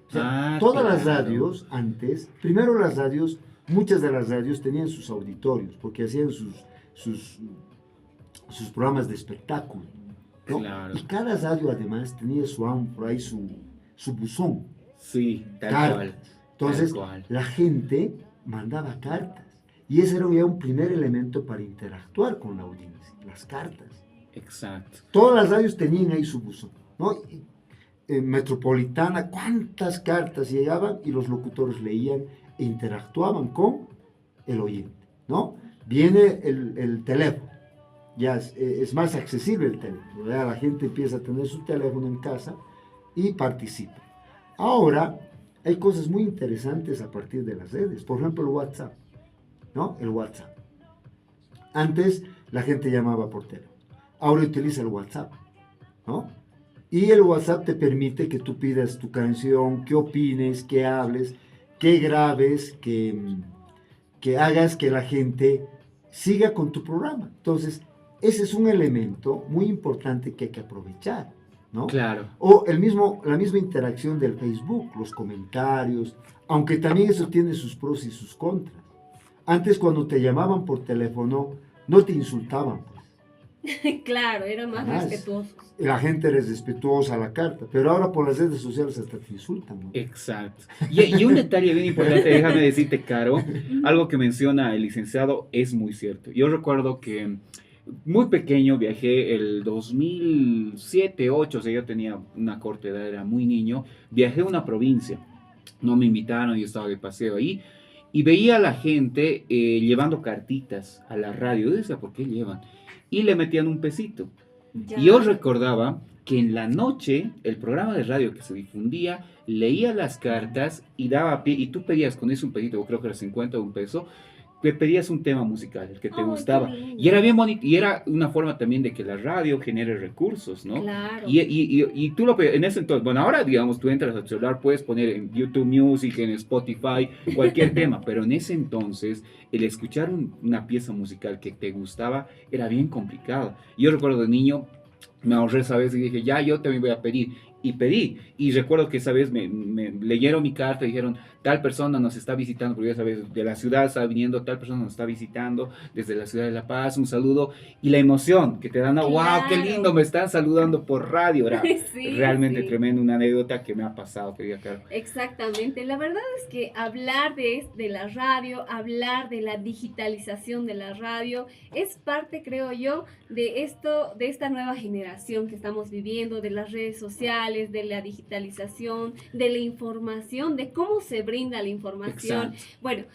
O sea, todas las claro. radios antes, primero las radios, muchas de las radios tenían sus auditorios, porque hacían sus programas de espectáculo, ¿no? Claro. Y cada radio además tenía por ahí su buzón, Sí, tal cartas. cual. Entonces, Tal cual. la gente mandaba cartas. Y ese era ya un primer elemento para interactuar con la audiencia, las cartas. Exacto. Todas las radios tenían ahí su buzón, ¿no? metropolitana, cuántas cartas llegaban y los locutores leían e interactuaban con el oyente, ¿no? Viene el teléfono, ya es más accesible el teléfono, ¿verdad? La gente empieza a tener su teléfono en casa y participa. Ahora, hay cosas muy interesantes a partir de las redes, por ejemplo el WhatsApp, ¿no? El WhatsApp. Antes la gente llamaba por teléfono, ahora utiliza el WhatsApp, ¿no? Y el WhatsApp te permite que tú pidas tu canción, que opines, que hables, que grabes, que hagas que la gente siga con tu programa. Entonces, ese es un elemento muy importante que hay que aprovechar, ¿no? Claro. O la misma interacción del Facebook, los comentarios, aunque también eso tiene sus pros y sus contras. Antes, cuando te llamaban por teléfono, no te insultaban, pues. Claro, eran más respetuosos. La gente es respetuosa a la carta, pero ahora por las redes sociales hasta te insultan, ¿no? Exacto. Y un detalle bien importante, déjame decirte, Caro, algo que menciona el licenciado es muy cierto. Yo recuerdo que muy pequeño viajé el 2007, 2008, o sea, yo tenía una corta edad, era muy niño, viajé a una provincia, no me invitaron, yo estaba de paseo ahí, y veía a la gente llevando cartitas a la radio. Yo decía, ¿por qué llevan? Y le metían un pesito. Ya. Y yo recordaba que en la noche el programa de radio que se difundía leía las cartas y daba pie, y tú pedías con eso un pesito, creo que era 50 o un peso, que pedías un tema musical, el que te Ay, gustaba. qué lindo. Y era bien bonito, y era una forma también de que la radio genere recursos, ¿no? Claro. Y tú lo pedías, en ese entonces, bueno, ahora digamos, tú entras al celular, puedes poner en YouTube Music, en Spotify, cualquier tema, pero en ese entonces, el escuchar una pieza musical que te gustaba era bien complicado. Yo recuerdo de niño, me ahorré esa vez y dije, ya, yo también voy a pedir. Y pedí. Y recuerdo que esa vez me leyeron mi carta y dijeron, tal persona nos está visitando, porque esa vez de la ciudad está viniendo, tal persona nos está visitando desde la ciudad de La Paz, un saludo. Y la emoción que te dan, wow, qué Claro. lindo, me están saludando por radio. Era Sí, realmente sí. tremendo, una anécdota que me ha pasado, querida Caro. Exactamente. La verdad es que hablar de la radio, hablar de la digitalización de la radio, es parte, creo yo, de esta nueva generación que estamos viviendo, de las redes sociales, de la digitalización, de la información, de cómo se brinda la información. Exacto. Bueno,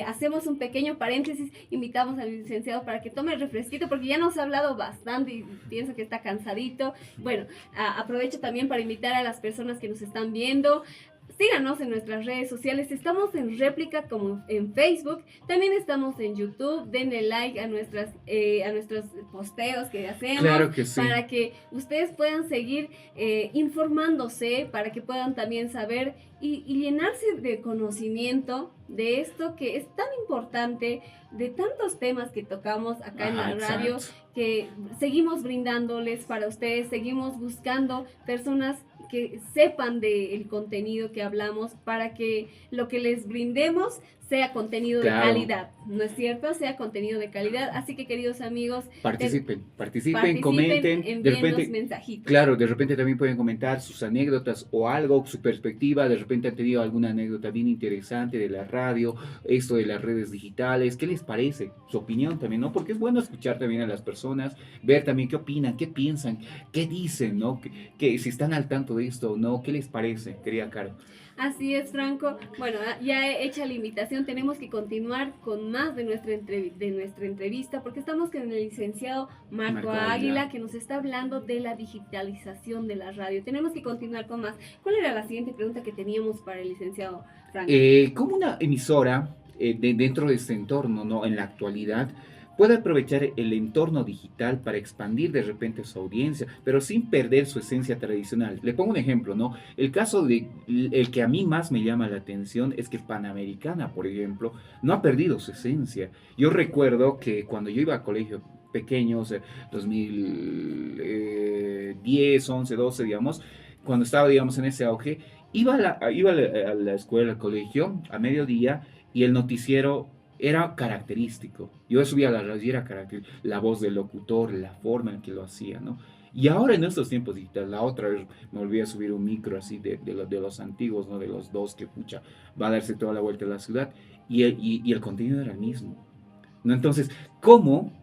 hacemos un pequeño paréntesis, invitamos al licenciado para que tome el refresquito, porque ya nos ha hablado bastante y pienso que está cansadito. Bueno, aprovecho también para invitar a las personas que nos están viendo. Síganos en nuestras redes sociales, estamos en réplica como en Facebook, también estamos en YouTube, denle like a nuestros posteos que hacemos, Claro que sí. para que ustedes puedan seguir informándose, para que puedan también saber y llenarse de conocimiento de esto que es tan importante, de tantos temas que tocamos acá en la radio, Exacto. que seguimos brindándoles para ustedes, seguimos buscando personas que sepan del contenido que hablamos para que lo que les brindemos sea contenido Claro. de calidad, ¿no es cierto? Sea contenido de calidad. Así que, queridos amigos, Participen, comenten, de envíennos repente, mensajitos. claro, de repente también pueden comentar sus anécdotas o algo, su perspectiva, de repente han tenido alguna anécdota bien interesante de la radio, esto de las redes digitales, ¿qué les parece? Su opinión también, ¿no? Porque es bueno escuchar también a las personas, ver también qué opinan, qué piensan, qué dicen, ¿no? Que si están al tanto de esto o no, ¿qué les parece, querida Caro? Así es, Franco. Bueno, ya hecha la invitación, tenemos que continuar con más de nuestra entrevista, porque estamos con el licenciado Marco Águila, que nos está hablando de la digitalización de la radio. Tenemos que continuar con más. ¿Cuál era la siguiente pregunta que teníamos para el licenciado Franco? ¿Cómo una emisora dentro de este entorno, ¿no? En la actualidad puede aprovechar el entorno digital para expandir de repente su audiencia, pero sin perder su esencia tradicional? Le pongo un ejemplo, ¿no? El caso de el que a mí más me llama la atención es que Panamericana, por ejemplo, no ha perdido su esencia. Yo recuerdo que cuando yo iba al colegio pequeño, o sea, 2010, 11, 12, digamos, cuando estaba, digamos, en ese auge, iba a la escuela, al colegio, a mediodía, y el noticiero era característico. Yo subía a la radio y era característico. La voz del locutor, la forma en que lo hacía, ¿no? Y ahora en estos tiempos digitales, la otra vez me volví a subir un micro así de los antiguos, ¿no? De los dos que, pucha, va a darse toda la vuelta a la ciudad. Y el contenido era el mismo, ¿no? Entonces, ¿cómo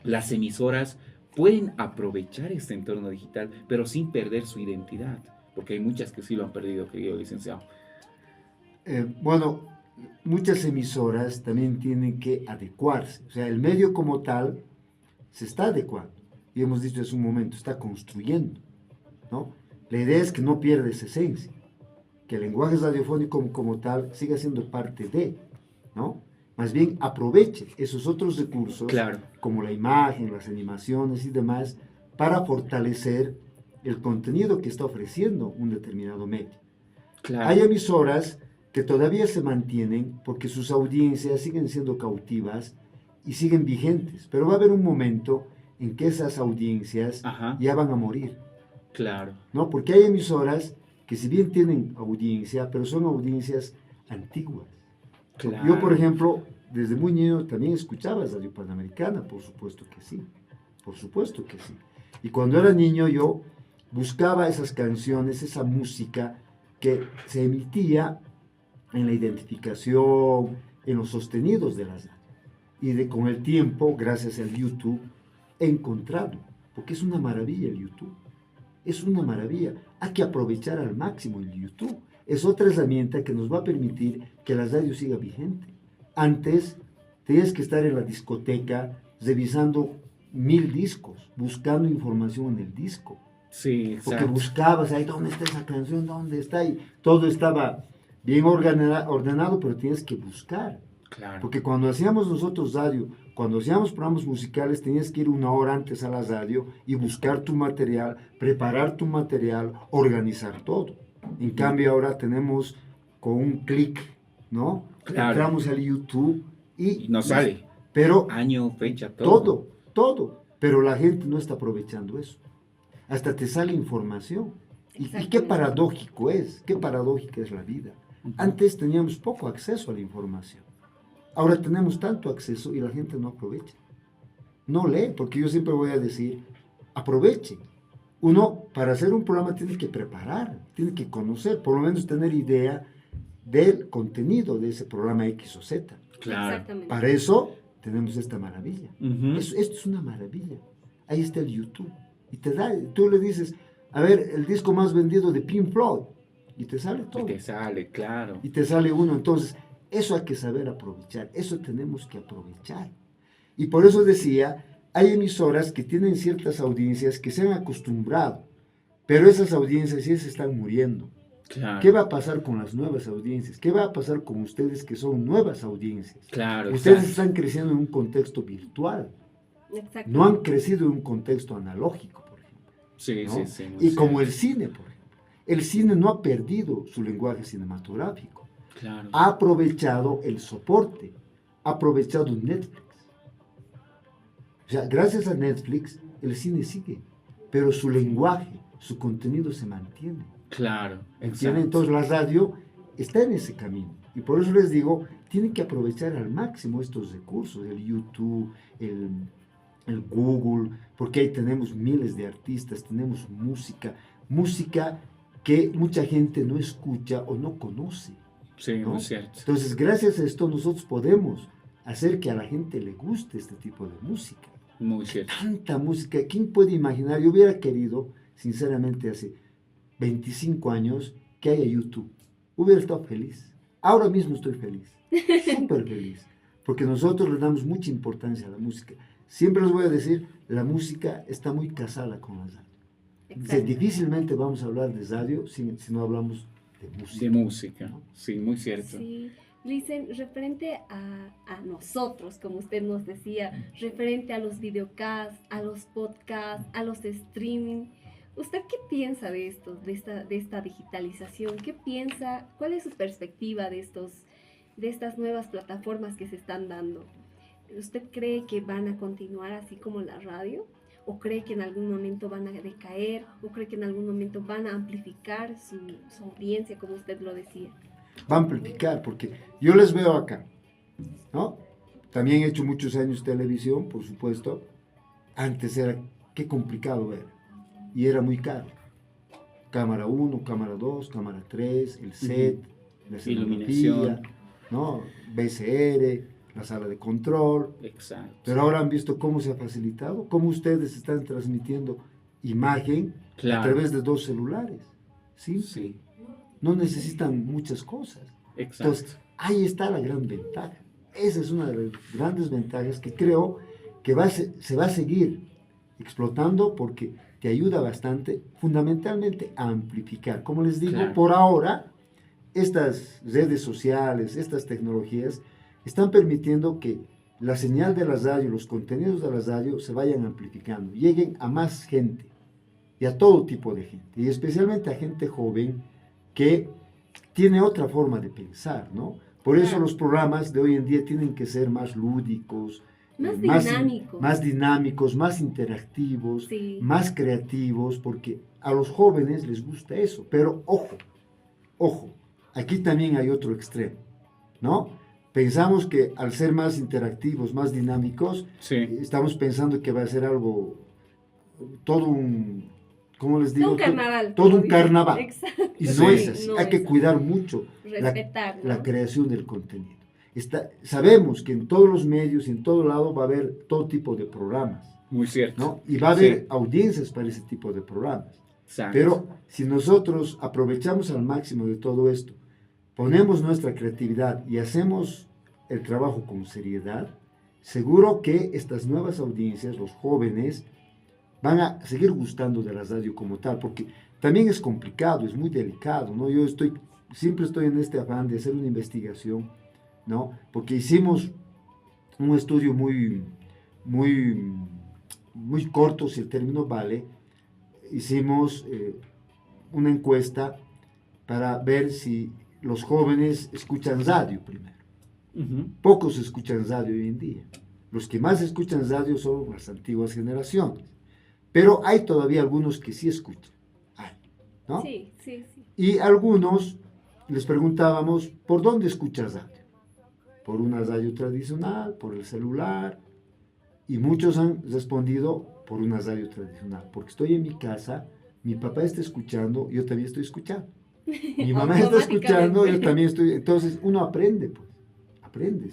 las emisoras pueden aprovechar este entorno digital, pero sin perder su identidad? Porque hay muchas que sí lo han perdido, querido licenciado. Bueno, muchas emisoras también tienen que adecuarse. O sea, el medio como tal se está adecuando. Y hemos dicho hace un momento, está construyendo, ¿no? La idea es que no pierda esa esencia, que el lenguaje radiofónico como tal siga siendo parte de, ¿no? Más bien aproveche esos otros recursos, Claro. como la imagen, las animaciones y demás, para fortalecer el contenido que está ofreciendo un determinado medio. Claro. Hay emisoras que todavía se mantienen porque sus audiencias siguen siendo cautivas y siguen vigentes, pero va a haber un momento en que esas audiencias Ajá. ya van a morir, Claro. ¿no? Porque hay emisoras que si bien tienen audiencia, pero son audiencias antiguas. Claro. Yo, por ejemplo, desde muy niño también escuchaba Radio Panamericana, por supuesto que sí, por supuesto que sí. Y cuando era niño yo buscaba esas canciones, esa música que se emitía en la identificación, en los sostenidos de las radio. Y con el tiempo, gracias al YouTube, he encontrado, porque es una maravilla el YouTube. Es una maravilla. Hay que aprovechar al máximo el YouTube. Es otra herramienta que nos va a permitir que la radio siga vigente. Antes tenías que estar en la discoteca revisando 1000 discos, buscando información en el disco. Sí, exacto. Porque buscabas ahí, ¿dónde está esa canción? ¿Dónde está? Y todo estaba bien ordenado, pero tienes que buscar. Claro. Porque cuando hacíamos nosotros radio, cuando hacíamos programas musicales, tenías que ir una hora antes a la radio y buscar tu material, preparar tu material, organizar todo. En cambio ahora tenemos con un clic, ¿no? Claro. Entramos al YouTube y nos sale. Pero año, fecha, todo. Todo. Pero la gente no está aprovechando eso. Hasta te sale información. Y qué paradójico es, qué paradójica es la vida. Antes teníamos poco acceso a la información. Ahora tenemos tanto acceso y la gente no aprovecha. No lee, porque yo siempre voy a decir, aproveche. Uno, para hacer un programa, tiene que preparar, tiene que conocer, por lo menos tener idea del contenido de ese programa X o Z. Claro. Exactamente. Para eso tenemos esta maravilla. Uh-huh. Esto es una maravilla. Ahí está el YouTube. Y tú le dices, a ver, el disco más vendido de Pink Floyd. Y te sale todo. Y te sale, claro. Y te sale uno. Entonces, eso hay que saber aprovechar. Eso tenemos que aprovechar. Y por eso decía, hay emisoras que tienen ciertas audiencias que se han acostumbrado. Pero esas audiencias ya se están muriendo. Claro. ¿Qué va a pasar con las nuevas audiencias? ¿Qué va a pasar con ustedes que son nuevas audiencias? Claro. Ustedes exacto. están creciendo en un contexto virtual. Exacto. No han crecido en un contexto analógico, por ejemplo. Sí, ¿no? sí, sí. Y como el cine, por ejemplo. El cine no ha perdido su lenguaje cinematográfico. Claro. Ha aprovechado el soporte. Ha aprovechado Netflix. O sea, gracias a Netflix, el cine sigue. Pero su lenguaje, su contenido se mantiene. Claro. ¿Entienden? Entonces la radio está en ese camino. Y por eso les digo, tienen que aprovechar al máximo estos recursos, el YouTube, el Google, porque ahí tenemos miles de artistas, tenemos música que mucha gente no escucha o no conoce. Sí, ¿no? muy cierto. Entonces, gracias a esto nosotros podemos hacer que a la gente le guste este tipo de música. Muy cierto. Tanta música, ¿quién puede imaginar? Yo hubiera querido, sinceramente, hace 25 años que haya YouTube. Hubiera estado feliz. Ahora mismo estoy feliz. Súper feliz. Porque nosotros le damos mucha importancia a la música. Siempre les voy a decir, la música está muy casada con la radio. Difícilmente vamos a hablar de radio si no hablamos de música. De música, sí, muy cierto. Sí. Licen, referente a nosotros, como usted nos decía, referente a los videocasts, a los podcasts, a los streaming, ¿usted qué piensa de esto, de esta digitalización? ¿Qué piensa? ¿Cuál es su perspectiva de estas nuevas plataformas que se están dando? ¿Usted cree que van a continuar así como la radio? ¿O cree que en algún momento van a decaer? ¿O cree que en algún momento van a amplificar su audiencia, como usted lo decía? Va a amplificar, porque yo les veo acá, ¿no? También he hecho muchos años televisión, por supuesto. Antes era, qué complicado era. Y era muy caro. Cámara 1, cámara 2, cámara 3, el set, la iluminación, ¿no? VCR, la sala de control. Exacto. Pero ahora han visto cómo se ha facilitado, cómo ustedes están transmitiendo imagen claro. a través de 2 celulares. ¿sí? Sí, No necesitan muchas cosas. exacto. Entonces, ahí está la gran ventaja. Esa es una de las grandes ventajas que creo que se va a seguir explotando porque te ayuda bastante, fundamentalmente, a amplificar. Como les digo, Claro. por ahora, estas redes sociales, estas tecnologías, están permitiendo que la señal de la radio, los contenidos de la radio se vayan amplificando, lleguen a más gente y a todo tipo de gente, y especialmente a gente joven que tiene otra forma de pensar, ¿no? Por eso Claro. los programas de hoy en día tienen que ser más lúdicos, Más más, dinámicos. más dinámicos, más interactivos, Sí. más creativos, porque a los jóvenes les gusta eso. Pero ojo, aquí también hay otro extremo, ¿no? Pensamos que al ser más interactivos, más dinámicos, Sí, estamos pensando que va a ser algo, todo un, ¿cómo les digo? Todo un carnaval. Todo como un dicen. carnaval. Exacto. Y no Sí. es así. No Hay que es cuidar así. mucho Respetar, ¿no? la creación del contenido. Sabemos que en todos los medios y en todo lado va a haber todo tipo de programas, muy cierto. ¿no? Y va a haber Sí. audiencias para ese tipo de programas. Exacto. Pero si nosotros aprovechamos al máximo de todo esto, ponemos nuestra creatividad y hacemos el trabajo con seriedad, seguro que estas nuevas audiencias, los jóvenes, van a seguir gustando de la radio como tal, porque también es complicado, es muy delicado, ¿no? Yo siempre estoy en este afán de hacer una investigación, ¿no? Porque hicimos un estudio muy corto, si el término vale. Hicimos una encuesta para ver si los jóvenes escuchan radio primero. Ujú. Pocos escuchan radio hoy en día. Los que más escuchan radio son las antiguas generaciones. Pero hay todavía algunos que sí escuchan. Hay, ¿no? Sí, sí, sí. Y algunos les preguntábamos, ¿por dónde escuchas radio? Por una radio tradicional, por el celular. Y muchos han respondido por una radio tradicional. Porque estoy en mi casa, mi papá está escuchando, yo también estoy escuchando. Mi mamá está escuchando, yo también estoy. Entonces uno aprende, pues.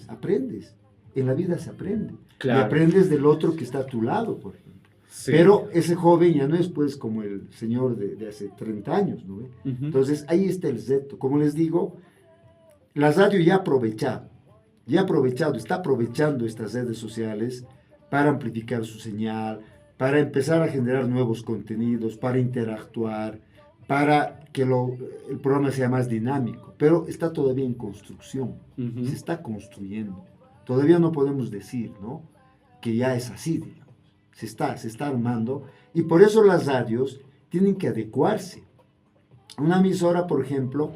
Aprendes. En la vida se aprende. Claro. Y aprendes del otro que está a tu lado, por ejemplo. Sí. Pero ese joven ya no es pues como el señor de hace 30 años, ¿no? Ujú. Entonces ahí está el reto. Como les digo, la radio ya está aprovechando estas redes sociales para amplificar su señal, para empezar a generar nuevos contenidos, para interactuar, para que el programa sea más dinámico, pero está todavía en construcción, Ujú. se está construyendo. Todavía no podemos decir, ¿no?, que ya es así, digamos. Se está armando, y por eso las radios tienen que adecuarse. Una emisora, por ejemplo,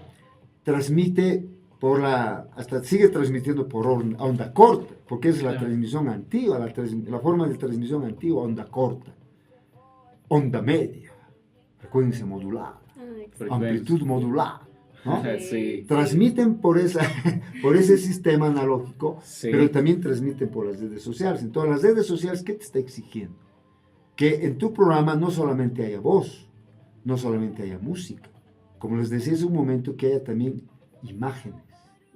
transmite hasta sigue transmitiendo por onda corta, porque es la Claro. transmisión antigua, la forma de transmisión antigua, onda corta, onda media, frecuencia modulada, Exacto. amplitud modulada, ¿no? Sí. Transmiten por ese sistema analógico, Sí. pero también transmiten por las redes sociales. Entonces, las redes sociales, ¿qué te está exigiendo? Que en tu programa no solamente haya voz, no solamente haya música, como les decía hace un momento, que haya también imágenes.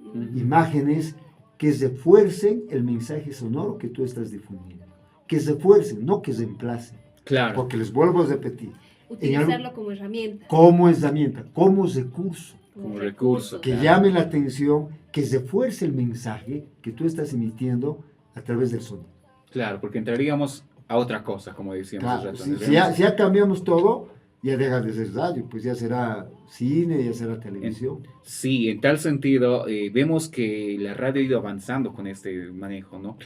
Ujú. Imágenes que refuercen el mensaje sonoro que tú estás difundiendo. Que refuercen, no que reemplacen. Claro. Porque les vuelvo a repetir, Utilizarlo como herramienta. como herramienta, como recurso, Como recurso. que Claro. llame la atención, que refuerce el mensaje que tú estás emitiendo a través del sonido. Claro, porque entraríamos a otra cosa, como decíamos hace Claro, rato. si ya cambiamos todo, ya deja de ser radio, pues ya será cine, ya será televisión. Sí, en tal sentido, vemos que la radio ha ido avanzando con este manejo, ¿no?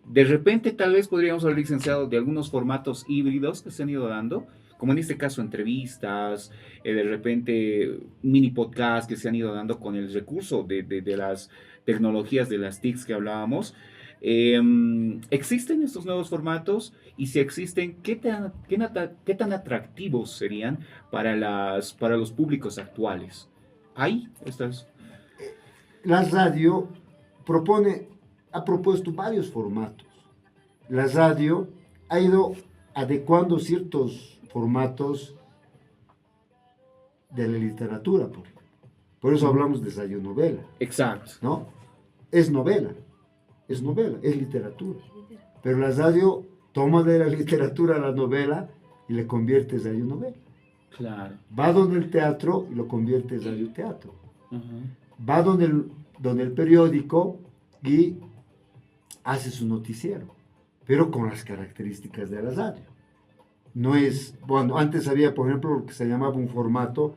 De repente, tal vez podríamos haber licenciado de algunos formatos híbridos que se han ido dando, como en este caso entrevistas, de repente mini podcasts que se han ido dando con el recurso de las tecnologías, de las TICs que hablábamos. ¿Existen estos nuevos formatos? Y si existen, ¿qué tan atractivos serían para los públicos actuales? ¿Hay estas? La radio ha propuesto varios formatos. La radio ha ido adecuando ciertos formatos de la literatura, por ejemplo. Por eso hablamos de radionovela, Exacto. ¿no? Es novela, es literatura. Pero la radio toma de la literatura la novela y le convierte en radionovela. Claro. Va donde el teatro y lo convierte en radioteatro. Ujú. Va donde el periódico y hace su noticiero, pero con las características de la radio. No es, bueno, antes había, por ejemplo, lo que se llamaba un formato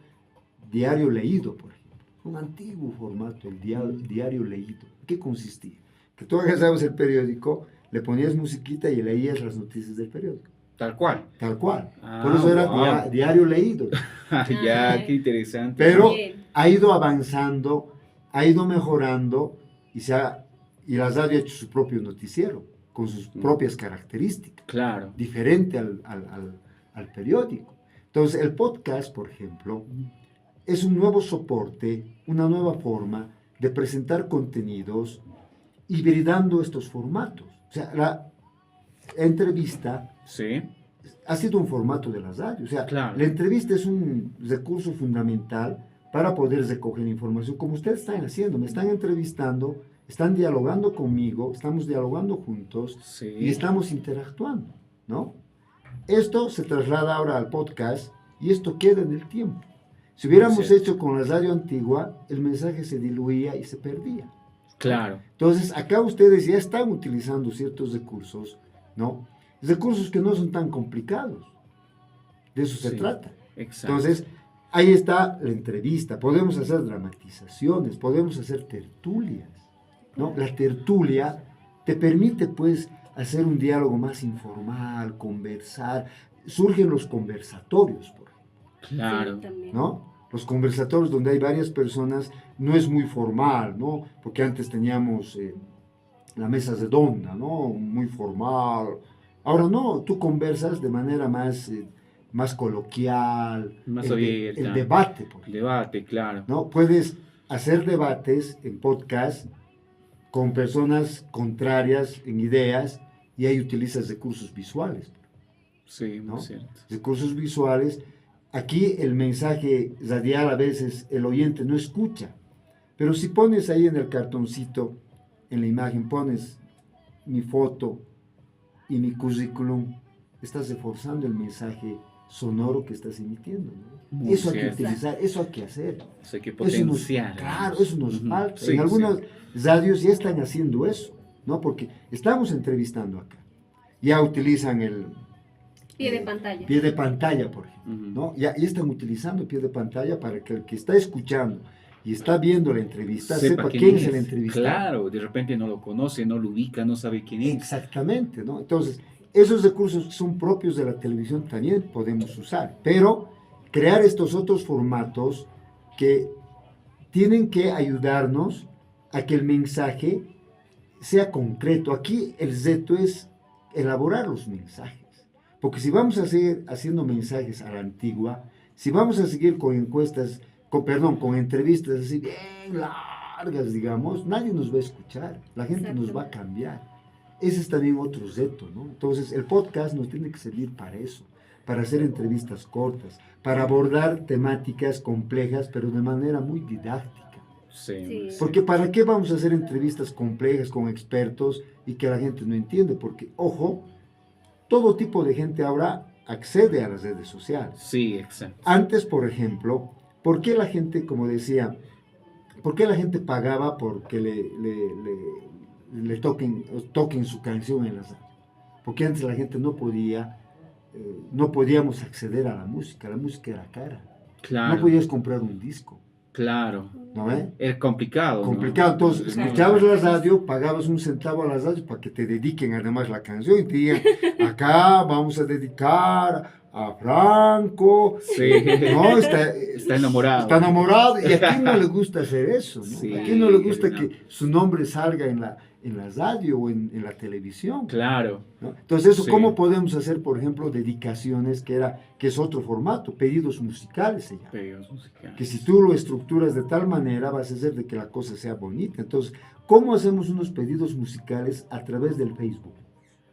diario leído, por ejemplo. Un antiguo formato, el diario leído. ¿Qué consistía? Que tú agarrabas el periódico, le ponías musiquita y leías las noticias del periódico. Tal cual. Tal cual. Ah, Por eso era wow. diario leído. Ya, qué interesante. Pero Bien. ha ido avanzando, ha ido mejorando y la radio ha hecho su propio noticiero, con sus propias características, Claro. diferente al periódico. Entonces, el podcast, por ejemplo, es un nuevo soporte, una nueva forma de presentar contenidos hibridando estos formatos. O sea, la entrevista Sí. ha sido un formato de la radio. O sea, Claro. la entrevista es un recurso fundamental para poder recoger información, como ustedes están haciendo. Me están entrevistando, están dialogando conmigo, estamos dialogando juntos Sí. y estamos interactuando, ¿no? Esto se traslada ahora al podcast y esto queda en el tiempo. Si hubiéramos Cierto. hecho con la radio antigua, el mensaje se diluía y se perdía. Claro. Entonces, acá ustedes ya están utilizando ciertos recursos, ¿no? Recursos que no son tan complicados. De eso se Sí. trata. Exacto. Entonces, ahí está la entrevista. Podemos hacer dramatizaciones, podemos hacer tertulias, ¿no? La tertulia te permite, pues, hacer un diálogo más informal, conversar. Surgen los conversatorios, por ejemplo, Claro. Sí, también. ¿no? Los conversatorios donde hay varias personas, no es muy formal, ¿no? Porque antes teníamos las mesas redondas, ¿no? Muy formal. Ahora no, tú conversas de manera más coloquial. Más el abierta. el debate, por ejemplo, Debate, claro. ¿no? Puedes hacer debates en podcast con personas contrarias en ideas y ahí utilizas recursos visuales, Sí, ¿no? muy cierto. Recursos visuales. Aquí el mensaje radial a veces el oyente no escucha, pero si pones ahí en el cartoncito, en la imagen, pones mi foto y mi currículum, estás reforzando el mensaje sonoro que estás emitiendo, ¿no? Muy Eso hay que cierto. utilizar, eso hay que hacer. Eso hay que Eso nos, potenciar. claro, eso nos Ujú. falta. Sí, En algunas sí. radios ya están haciendo eso, ¿no? Porque estamos entrevistando acá. Ya utilizan el Pie de pantalla. pie de pantalla, por ejemplo, Ujú. ¿no? Ya están utilizando pie de pantalla para que el que está escuchando y está viendo la entrevista sepa quién es el entrevistado. Claro, de repente no lo conoce, no lo ubica, no sabe quién es. Exactamente, ¿no? Entonces, esos recursos que son propios de la televisión también podemos usar, pero crear estos otros formatos que tienen que ayudarnos a que el mensaje sea concreto. Aquí el reto es elaborar los mensajes, porque si vamos a seguir haciendo mensajes a la antigua, si vamos a seguir con encuestas, con entrevistas así bien largas, digamos, nadie nos va a escuchar, la gente nos va a cambiar. Ese es también otro reto, ¿no? Entonces, el podcast nos tiene que servir para eso, para hacer entrevistas cortas, para abordar temáticas complejas, pero de manera muy didáctica. Sí, Sí. Porque ¿para qué vamos a hacer entrevistas complejas con expertos y que la gente no entiende? Porque, ojo, todo tipo de gente ahora accede a las redes sociales. Sí, exacto. Antes, por ejemplo, ¿por qué la gente, como decía, por qué la gente pagaba porque le toquen su canción en las radios? Porque antes la gente no podíamos acceder a la música era cara. Claro. No podías comprar un disco, Claro. ¿no ves? Es complicado, ¿no? Complicado, entonces Claro. escuchabas la radio, pagabas un centavo a la radio para que te dediquen además la canción y te digan, acá vamos a dedicar a Franco, Sí. no, Está enamorado. está enamorado, y a quién no le gusta hacer eso, ¿no? Sí, A quién no le gusta no. que su nombre salga en la radio o en la televisión, Claro. ¿no? Entonces eso, Sí. ¿cómo podemos hacer, por ejemplo, dedicaciones, que es otro formato, pedidos musicales se llama? Pedidos musicales. Que si tú lo estructuras de tal manera vas a hacer de que la cosa sea bonita. Entonces, ¿cómo hacemos unos pedidos musicales a través del Facebook?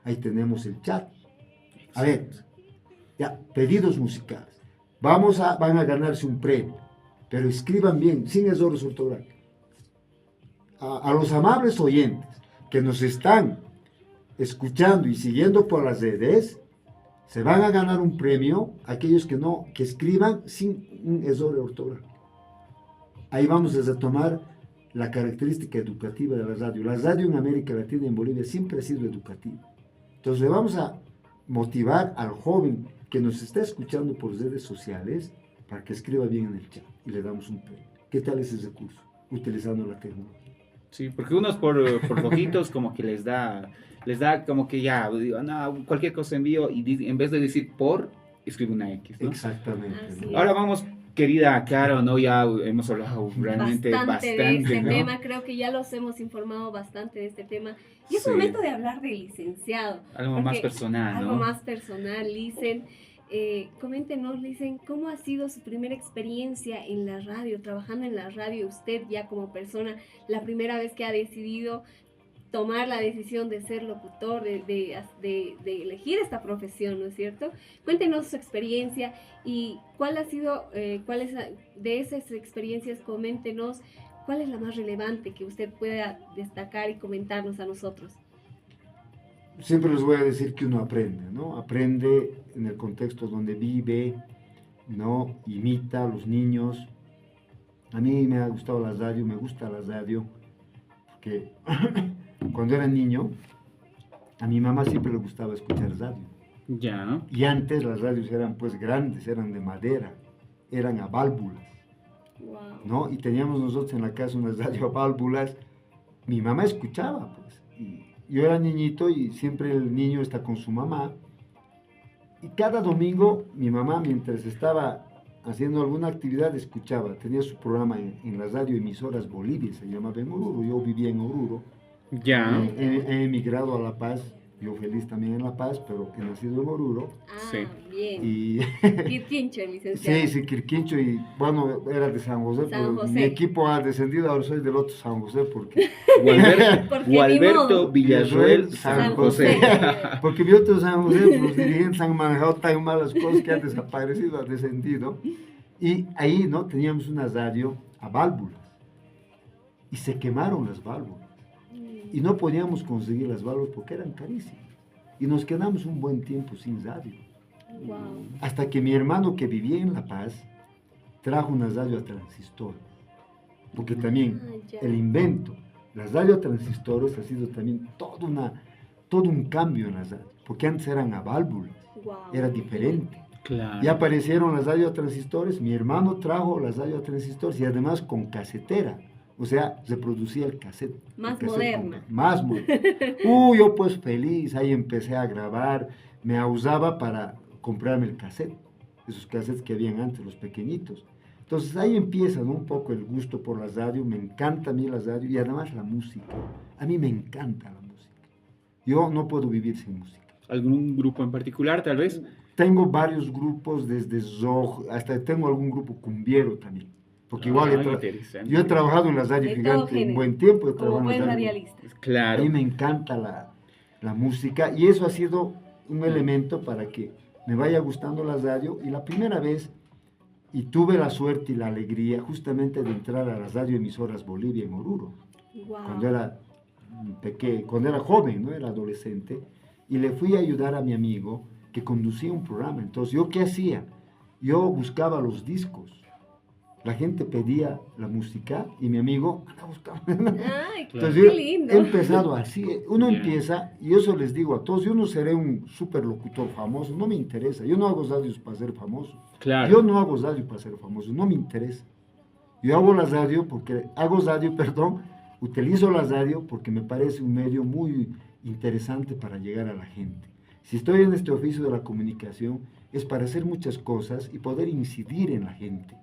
Ahí tenemos el chat. A ver, ya, pedidos musicales. Van a ganarse un premio, pero escriban bien, sin errores ortográficos. A los amables oyentes que nos están escuchando y siguiendo por las redes, Se van a ganar un premio aquellos que escriban sin un error ortográfico. Ahí vamos a retomar la característica educativa de la radio. La radio en América Latina y en Bolivia siempre ha sido educativa. Entonces le vamos a motivar al joven que nos está escuchando por redes sociales para que escriba bien en el chat y le damos un premio. ¿Qué tal es ese curso? Utilizando la tecnología. Sí, porque unos por poquitos como que les da como que ya, digo, no, cualquier cosa envío y en vez de decir por, escribe una X, ¿no? Exactamente. Así ¿no? Ahora vamos, querida Caro, ¿no? Ya hemos hablado realmente bastante, de este ¿no? tema, creo que ya los hemos informado bastante de este tema. Y es Sí. momento de hablar del licenciado. Algo más personal, Algo ¿no? más personal, Licen. Coméntenos, Licen, ¿cómo ha sido su primera experiencia en la radio, trabajando en la radio? Usted ya como persona, la primera vez que ha decidido tomar la decisión de ser locutor, de elegir esta profesión, ¿no es cierto? Cuéntenos su experiencia y cuál ha sido, de esas experiencias, coméntenos cuál es la más relevante que usted pueda destacar y comentarnos a nosotros. Siempre les voy a decir que uno aprende, ¿no? Aprende en el contexto donde vive, ¿no? Imita a los niños. A mí me ha gustado la radio, me gusta la radio, porque cuando era niño, a mi mamá siempre le gustaba escuchar radio. Ya, ¿no? Y antes las radios eran pues grandes, eran de madera, eran a válvulas, Wow. ¿no? Y teníamos nosotros en la casa unas radio a válvulas. Mi mamá escuchaba, pues. Y yo era niñito y siempre el niño está con su mamá. Y cada domingo mi mamá, mientras estaba haciendo alguna actividad, escuchaba. Tenía su programa en las radioemisoras Bolivia, se llamaba en Oruro. Yo vivía en Oruro. Ya. He emigrado a La Paz, yo feliz también en La Paz, pero he nacido en Oruro. Ah, Sí. bien. Y Quirquincho, licenciado. sí, Quirquincho, y bueno, era de San José, San pero José. mi equipo ha descendido, ahora soy del otro San José, porque Porque ni Gualberto modo. Villasuel San San José. porque mi otro San José, los dirigentes han manejado tan malas cosas que ha desaparecido, ha descendido. Y ahí, ¿no? Teníamos una radio a válvulas. Y se quemaron las válvulas. Y no podíamos conseguir las válvulas porque eran carísimas. Y nos quedamos un buen tiempo sin radio. Wow. Hasta que mi hermano que vivía en La Paz trajo una radio a transistores. Porque también ya. el invento, las radiotransistores ha sido también todo un cambio en las radios. Porque antes eran a válvulas, Wow. era diferente. Claro. Ya aparecieron las radiotransistores, mi hermano trajo las radiotransistores y además con casetera. O sea, se producía el cassette. Más el cassette moderna. más moderna. Yo pues feliz, ahí empecé a grabar, me usaba para comprarme el cassette, esos cassettes que habían antes, los pequeñitos. Entonces ahí empieza, ¿no? Un poco el gusto por la radio, me encanta a mí la radio y además la música. A mí me encanta la música. Yo no puedo vivir sin música. ¿Algún grupo en particular, tal vez? Tengo varios grupos, desde rock, hasta tengo algún grupo cumbiero también. Porque igual Interesante. yo he trabajado en la radio De todo gigante un género, buen tiempo. He como trabajado en buen la radio. radialista. A Claro. mí me encanta la música y eso ha sido un elemento para que me vaya gustando la radio. Y la primera vez, y tuve la suerte y la alegría justamente de entrar a las radioemisoras Bolivia en Oruro, Wow. cuando era pequeño, cuando era joven, no era adolescente, y le fui a ayudar a mi amigo que conducía un programa. Entonces, ¿yo qué hacía? Yo buscaba los discos. La gente pedía la música y mi amigo andaba buscando. Ay, Entonces qué yo lindo. he empezado así. Uno Ya. empieza, y eso les digo a todos, yo no seré un superlocutor famoso, no me interesa. Yo no hago radios para ser famoso. Claro. Yo no hago radio para ser famoso, no me interesa. Yo hago la radio porque, utilizo la radio porque me parece un medio muy interesante para llegar a la gente. Si estoy en este oficio de la comunicación es para hacer muchas cosas y poder incidir en la gente,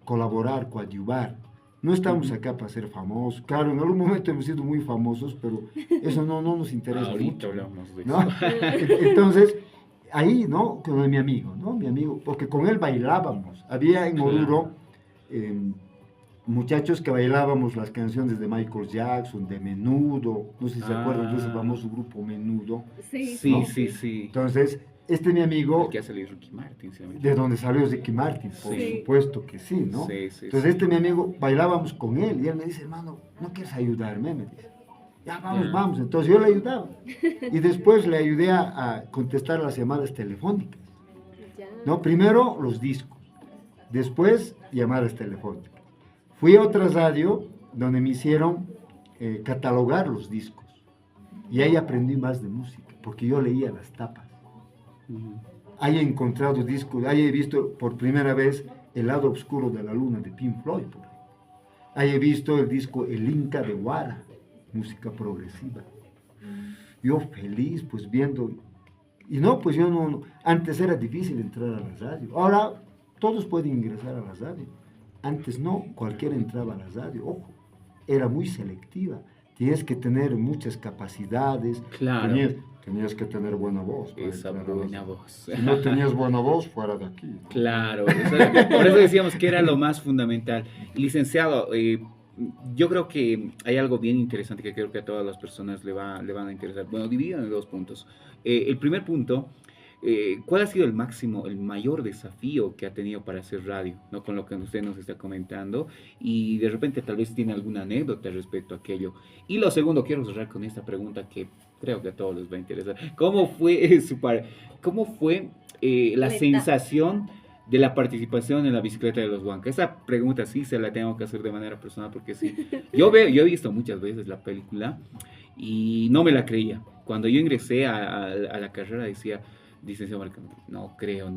colaborar, coadyuvar. No estamos acá para ser famosos. Claro, en algún momento hemos sido muy famosos, pero eso no nos interesa Ahorita mucho, hablamos de ¿no? eso. Entonces, ahí, ¿no? Con mi amigo, ¿no? Mi amigo, porque con él bailábamos. Había en Oruro muchachos que bailábamos las canciones de Michael Jackson, de Menudo, no sé si se acuerdan de ese famoso grupo Menudo. Sí, Sí, ¿no? sí, sí. Entonces, mi amigo, El que hace Luis Ricky Martin, ¿sí? de donde salió Ricky Martin, por Sí. supuesto que sí, ¿no? Sí, sí, Entonces, sí. mi amigo, bailábamos con él y él me dice, hermano, ¿no quieres ayudarme? Me dice. ya vamos, Ya. vamos. Entonces yo le ayudaba. Y después le ayudé a contestar las llamadas telefónicas. Ya. ¿No? Primero los discos, después llamadas telefónicas. Fui a otra radio donde me hicieron catalogar los discos. Y ahí aprendí más de música, porque yo leía las tapas. Ujú. Ahí he encontrado discos, ahí he visto por primera vez El lado oscuro de la luna de Pink Floyd. Por ahí. Ahí he visto el disco El Inca de Guara, música progresiva. Yo feliz, pues viendo. Y no, pues yo no. Antes era difícil entrar a la radio. Ahora todos pueden ingresar a la radio. Antes no, cualquiera entraba a la radio. Ojo, era muy selectiva. Tienes que tener muchas capacidades. Claro. Tenías que tener buena voz. para Esa entrar a la buena radio. voz. Si no tenías buena voz, fuera de aquí. Claro, por eso decíamos que era lo más fundamental. Licenciado, yo creo que hay algo bien interesante que creo que a todas las personas le van a interesar. Bueno, dividido en dos puntos. El primer punto, ¿cuál ha sido el máximo, el mayor desafío que ha tenido para hacer radio, ¿no? Con lo que usted nos está comentando, y de repente tal vez tiene alguna anécdota respecto a aquello. Y lo segundo, quiero cerrar con esta pregunta que creo que a todos les va a interesar. ¿Cómo fue la La sensación de la participación en la bicicleta de los Huancas? Esa pregunta sí se la tengo que hacer de manera personal, porque sí, yo he visto muchas veces la película y no me la creía. Cuando yo ingresé a la carrera decía, licenciado Marco, no creo.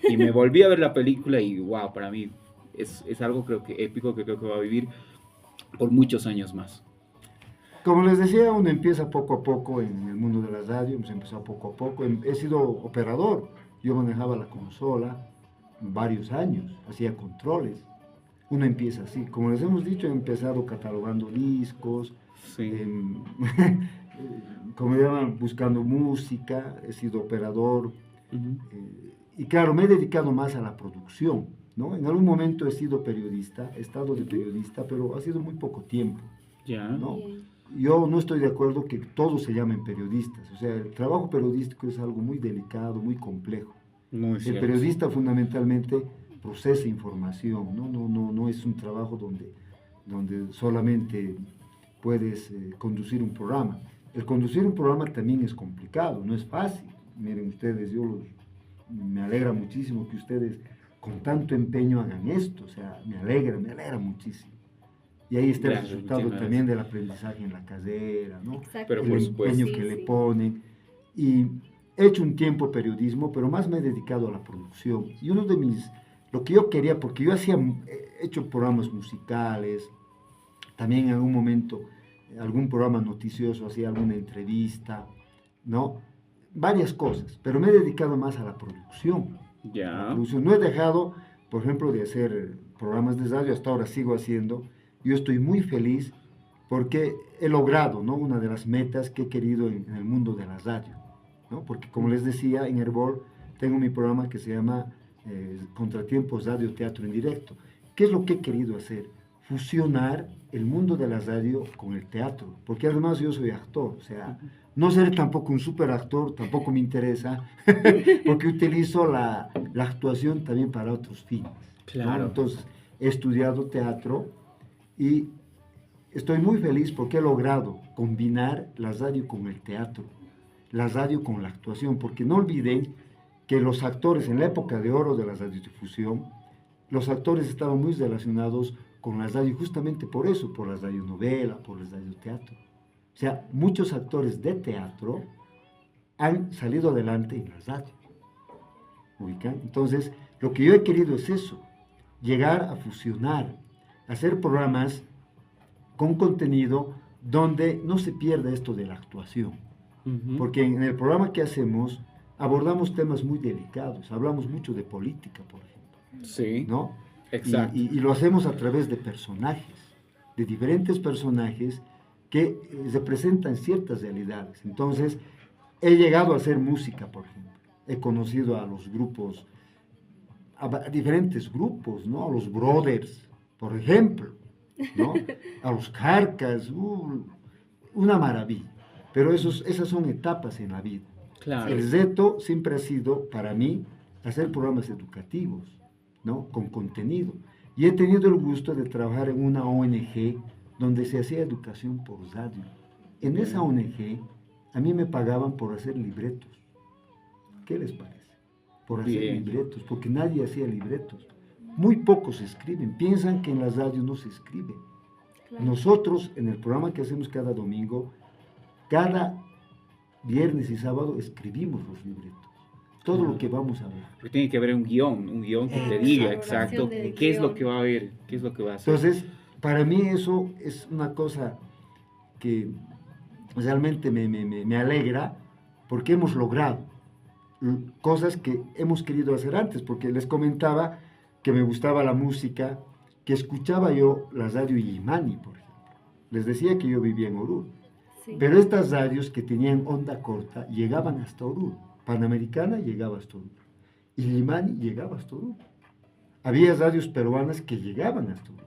Y me volví a ver la película y wow, para mí es algo creo que épico, que creo que va a vivir por muchos años más. Como les decía, uno empieza poco a poco en el mundo de la radio, hemos empezado poco a poco. He sido operador, yo manejaba la consola varios años, hacía controles. Uno empieza así, como les hemos dicho, he empezado catalogando discos, Sí. como llaman, buscando música, he sido operador. Ujú. Y claro, me he dedicado más a la producción, ¿no? En algún momento he sido periodista, he estado de periodista, pero ha sido muy poco tiempo, Ya. ¿no? Bien. Yo no estoy de acuerdo que todos se llamen periodistas, o sea, el trabajo periodístico es algo muy delicado, muy complejo. Muy El cierto. periodista fundamentalmente procesa información, no es un trabajo donde solamente puedes conducir un programa. El conducir un programa también es complicado, no es fácil. Miren ustedes, me alegra muchísimo que ustedes con tanto empeño hagan esto, o sea, me alegra muchísimo. Y ahí está el Gracias, resultado muchas también gracias. del aprendizaje en la carrera, ¿no? Exacto. Pero El por empeño supuesto. que Sí, le sí. ponen. Y he hecho un tiempo periodismo, pero más me he dedicado a la producción. Y lo que yo quería, porque yo he hecho programas musicales, también en algún momento, algún programa noticioso, hacía alguna entrevista, ¿no? Varias cosas, pero me he dedicado más a la producción. Ya. No he dejado, por ejemplo, de hacer programas de radio, hasta ahora sigo haciendo. Yo estoy muy feliz porque he logrado, ¿no? Una de las metas que he querido en el mundo de la radio, ¿no? Porque como les decía, en Herbol tengo mi programa que se llama Contratiempos Radio Teatro en Directo. ¿Qué es lo que he querido hacer? Fusionar el mundo de la radio con el teatro, porque además yo soy actor, o sea, no seré tampoco un super actor, tampoco me interesa, porque utilizo la actuación también para otros fines, ¿no? Claro. Entonces, he estudiado teatro y estoy muy feliz porque he logrado combinar la radio con el teatro, la radio con la actuación, porque no olviden que los actores en la época de oro de la radiodifusión, los actores estaban muy relacionados con la radio justamente por eso, por la radionovela, por el radioteatro. O sea, muchos actores de teatro han salido adelante en la radio. ¿Ubican? Entonces, lo que yo he querido es eso, llegar a fusionar, hacer programas con contenido donde no se pierda esto de la actuación. Ujú. Porque en el programa que hacemos abordamos temas muy delicados, hablamos mucho de política, por ejemplo, Sí. ¿no? Exacto. Y lo hacemos a través de personajes, de diferentes personajes que representan ciertas realidades. Entonces, he llegado a hacer música, por ejemplo. He conocido a los grupos, a diferentes grupos, ¿no? A los Brothers, por ejemplo, ¿no? A los Carcas, una maravilla. Pero esas son etapas en la vida. Claro. El reto siempre ha sido, para mí, hacer programas educativos, ¿no? Con contenido. Y he tenido el gusto de trabajar en una ONG donde se hacía educación por radio. En esa ONG, a mí me pagaban por hacer libretos. ¿Qué les parece? Por hacer Bien. libretos, porque nadie hacía libretos. Muy pocos escriben. Piensan que en las radios no se escribe. Claro. Nosotros, en el programa que hacemos cada domingo, cada viernes y sábado escribimos los libretos. Todo lo que vamos a ver. Porque tiene que haber un guión que te diga exacto Elaboración qué del es lo guión. que va a haber, qué es lo que va a hacer. Entonces, para mí eso es una cosa que realmente me alegra porque hemos logrado cosas que hemos querido hacer antes, porque les comentaba que me gustaba la música, que escuchaba yo la radio Illimani, por ejemplo. Les decía que yo vivía en Oruro, Sí. pero estas radios que tenían onda corta llegaban hasta Oruro. Panamericana llegaba hasta Oruro. Illimani llegaba hasta Oruro. Había radios peruanas que llegaban hasta Oruro.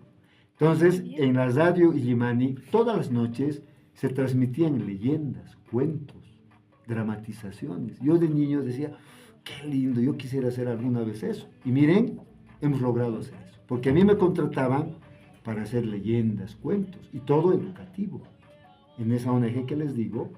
Entonces, en la radio Illimani, todas las noches se transmitían leyendas, cuentos, dramatizaciones. Yo de niño decía, qué lindo, yo quisiera hacer alguna vez eso. Y miren, hemos logrado hacer eso. Porque a mí me contrataban para hacer leyendas, cuentos y todo educativo. En esa ONG que les digo,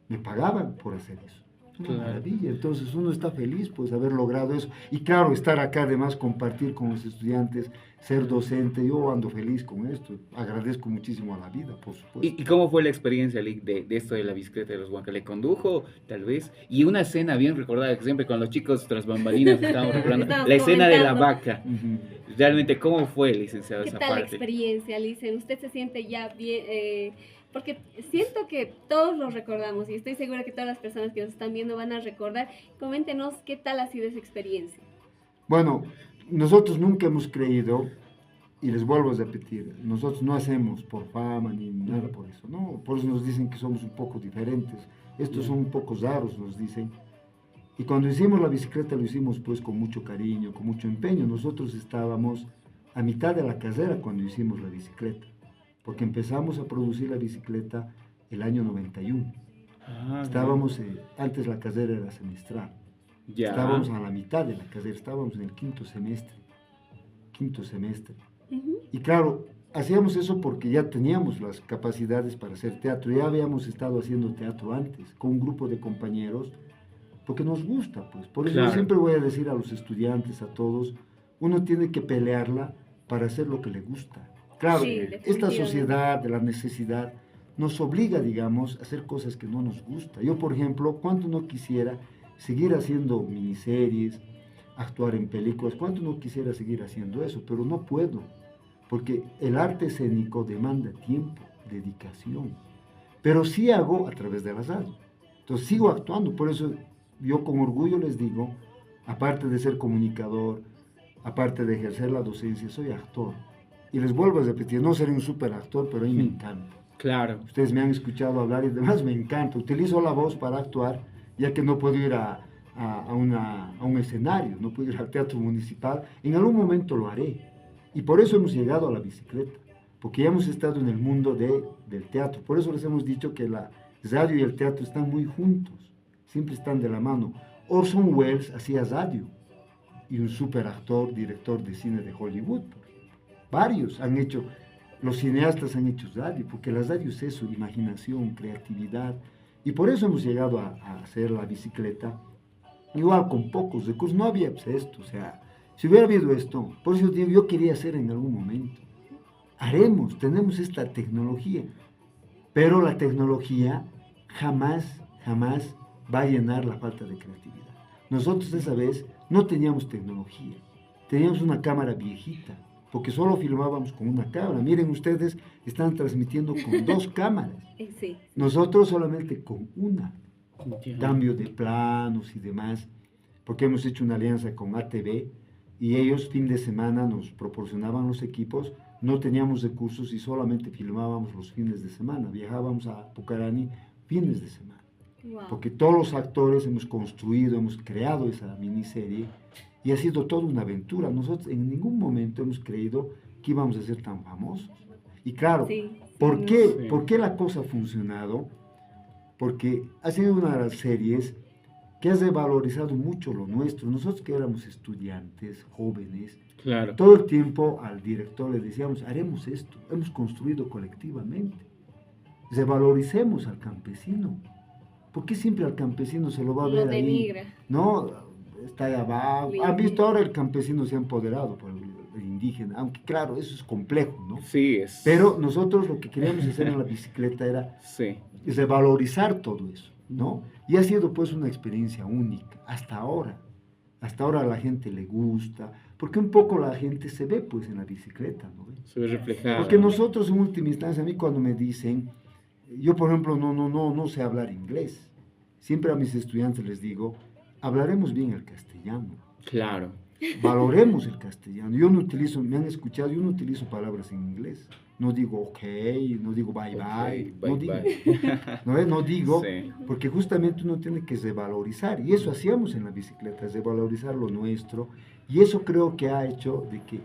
me pagaban por hacer eso. Una Claro. maravilla. Entonces uno está feliz pues haber logrado eso. Y claro, estar acá además, compartir con los estudiantes, ser docente, yo ando feliz con esto. Agradezco muchísimo a la vida, por supuesto. ¿Y cómo fue la experiencia, Lick, de esto de la bicicleta de los Huanca? ¿Le condujo, tal vez? Y una escena bien recordada, que siempre con los chicos tras bambalinas estábamos recordando, Estábamos la escena de la comentando. vaca. Ujú. Realmente, ¿cómo fue, licenciado, ¿Qué esa tal la parte? experiencia, Licen? ¿Usted se siente ya bien? Porque siento que todos lo recordamos y estoy segura que todas las personas que nos están viendo van a recordar. Coméntenos qué tal ha sido esa experiencia. Bueno, nosotros nunca hemos creído, y les vuelvo a repetir, nosotros no hacemos por fama ni nada por eso, ¿no? Por eso nos dicen que somos un poco diferentes. Estos son un poco raros, nos dicen. Y cuando hicimos la bicicleta lo hicimos pues con mucho cariño, con mucho empeño. Nosotros estábamos a mitad de la carrera cuando hicimos la bicicleta, porque empezamos a producir la bicicleta el año 91. Ah, Estábamos, antes la carrera era semestral. ya. Estábamos a la mitad de la carrera, estábamos en el quinto semestre. Ujú. Y claro, hacíamos eso porque ya teníamos las capacidades para hacer teatro. Ya habíamos estado haciendo teatro antes, con un grupo de compañeros, porque nos gusta, pues. Por eso Claro. yo siempre voy a decir a los estudiantes, a todos, uno tiene que pelearla para hacer lo que le gusta. Claro, Sí, esta definitivamente. sociedad de la necesidad nos obliga, digamos, a hacer cosas que no nos gusta. Yo, por ejemplo, cuánto no quisiera seguir haciendo miniseries, actuar en películas, cuánto no quisiera seguir haciendo eso, pero no puedo, porque el arte escénico demanda tiempo, dedicación, pero sí hago a través de la radio. Entonces sigo actuando, por eso yo con orgullo les digo, aparte de ser comunicador, aparte de ejercer la docencia, soy actor. Y les vuelvo a repetir, no seré un super actor, pero a mí me encanta. Claro. Ustedes me han escuchado hablar y demás, me encanta. Utilizo la voz para actuar, ya que no puedo ir a un escenario, no puedo ir al teatro municipal. En algún momento lo haré. Y por eso hemos llegado a la bicicleta, porque ya hemos estado en el mundo del teatro. Por eso les hemos dicho que la radio y el teatro están muy juntos, siempre están de la mano. Orson Welles hacía radio y un super actor, director de cine de Hollywood. Varios han hecho, los cineastas han hecho radio, porque la radio es eso, imaginación, creatividad. Y por eso hemos llegado a hacer la bicicleta, igual con pocos recursos. No había pues, esto, o sea, si hubiera habido esto, por eso digo, yo quería hacer en algún momento. Haremos, tenemos esta tecnología, pero la tecnología jamás va a llenar la falta de creatividad. Nosotros esa vez no teníamos tecnología, teníamos una cámara viejita, porque solo filmábamos con una cámara. Miren ustedes, están transmitiendo con 2 cámaras. Sí. Nosotros solamente con una. Ya. Cambio de planos y demás, porque hemos hecho una alianza con ATV y ellos fin de semana nos proporcionaban los equipos, no teníamos recursos y solamente filmábamos los fines de semana, viajábamos a Pucarani fines de semana, Wow. porque todos los actores hemos construido, hemos creado esa miniserie y ha sido toda una aventura. Nosotros en ningún momento hemos creído que íbamos a ser tan famosos. Y claro, Sí, ¿por sí, qué? Sí. ¿Por qué la cosa ha funcionado? Porque ha sido una de las series que ha revalorizado mucho lo nuestro. Nosotros que éramos estudiantes, jóvenes, Claro. todo el tiempo al director le decíamos, haremos esto, hemos construido colectivamente. revaloricemos al campesino. ¿Por qué siempre al campesino se lo va a Lo ver ahí? denigra. No, está ahí abajo. Sí. Han visto ahora el campesino se ha empoderado por el indígena, aunque claro, eso es complejo, ¿no? Sí, es. Pero nosotros lo que queríamos hacer en la bicicleta era Sí. revalorizar todo eso, ¿no? Y ha sido pues una experiencia única, hasta ahora. Hasta ahora a la gente le gusta, porque un poco la gente se ve pues en la bicicleta, ¿no? Se ve reflejado. Porque nosotros en última instancia, a mí cuando me dicen, yo por ejemplo no sé hablar inglés, siempre a mis estudiantes les digo, hablaremos bien el castellano, Claro. valoremos el castellano. Yo no utilizo, me han escuchado, yo no utilizo palabras en inglés, no digo ok, no digo bye bye, Ok, no digo, bye. no digo, Sí. porque justamente uno tiene que revalorizar, y eso hacíamos en la bicicleta, revalorizar lo nuestro, y eso creo que ha hecho de que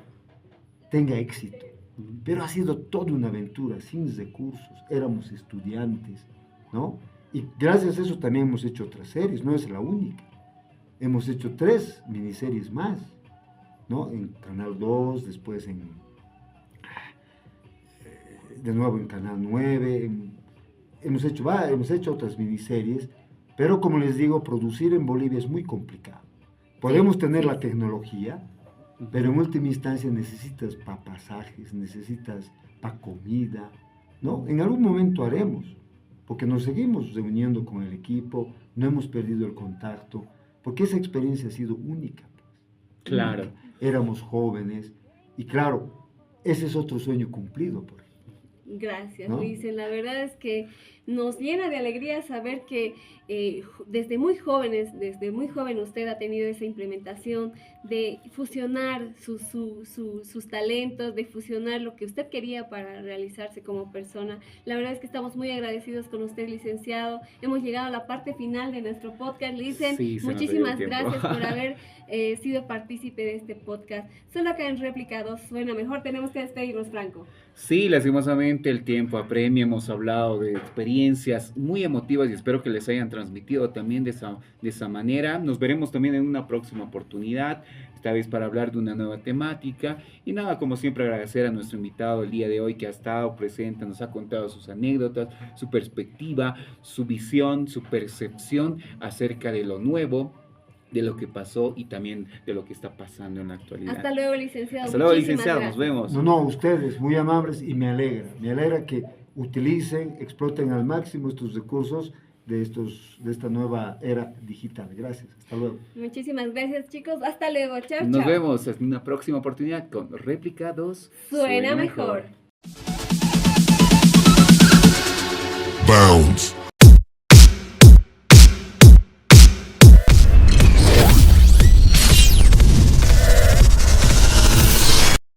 tenga éxito. Pero ha sido toda una aventura, sin recursos, éramos estudiantes, ¿no? Y gracias a eso también hemos hecho otras series, no es la única. Hemos hecho 3 miniseries más, ¿no? En Canal 2, después de nuevo en Canal 9, hemos hecho otras miniseries, pero como les digo, producir en Bolivia es muy complicado. Podemos tener la tecnología, pero en última instancia necesitas para pasajes, necesitas para comida, ¿no? En algún momento haremos, porque nos seguimos reuniendo con el equipo, no hemos perdido el contacto, porque esa experiencia ha sido única. Pues. Claro. Única. Éramos jóvenes y claro, ese es otro sueño cumplido. Por ejemplo. Gracias, ¿No? Luisen. La verdad es que nos llena de alegría saber que desde muy joven usted ha tenido esa implementación de fusionar sus talentos, de fusionar lo que usted quería para realizarse como persona. La verdad es que estamos muy agradecidos con usted, licenciado. Hemos llegado a la parte final de nuestro podcast, Licen. Sí, se nos muchísimas dio el tiempo. gracias por haber sido partícipe de este podcast. Solo acá en Réplica 2 suena mejor. Tenemos que despedirnos, Franco. Sí, lastimosamente el tiempo apremia, hemos hablado de experiencias muy emotivas y espero que les hayan transmitido también de esa manera. Nos veremos también en una próxima oportunidad, esta vez para hablar de una nueva temática. Y nada, como siempre agradecer a nuestro invitado el día de hoy que ha estado presente, nos ha contado sus anécdotas, su perspectiva, su visión, su percepción acerca de lo nuevo, de lo que pasó y también de lo que está pasando en la actualidad. Hasta luego, licenciado. Hasta luego, Muchísimas licenciado. gracias. Nos vemos. No, ustedes muy amables y me alegra que utilicen, exploten al máximo estos recursos de esta nueva era digital. Gracias, hasta luego. Muchísimas gracias, chicos. Hasta luego. Chao, Nos chao. vemos en una próxima oportunidad con Réplica 2. Suena mejor. Bounce.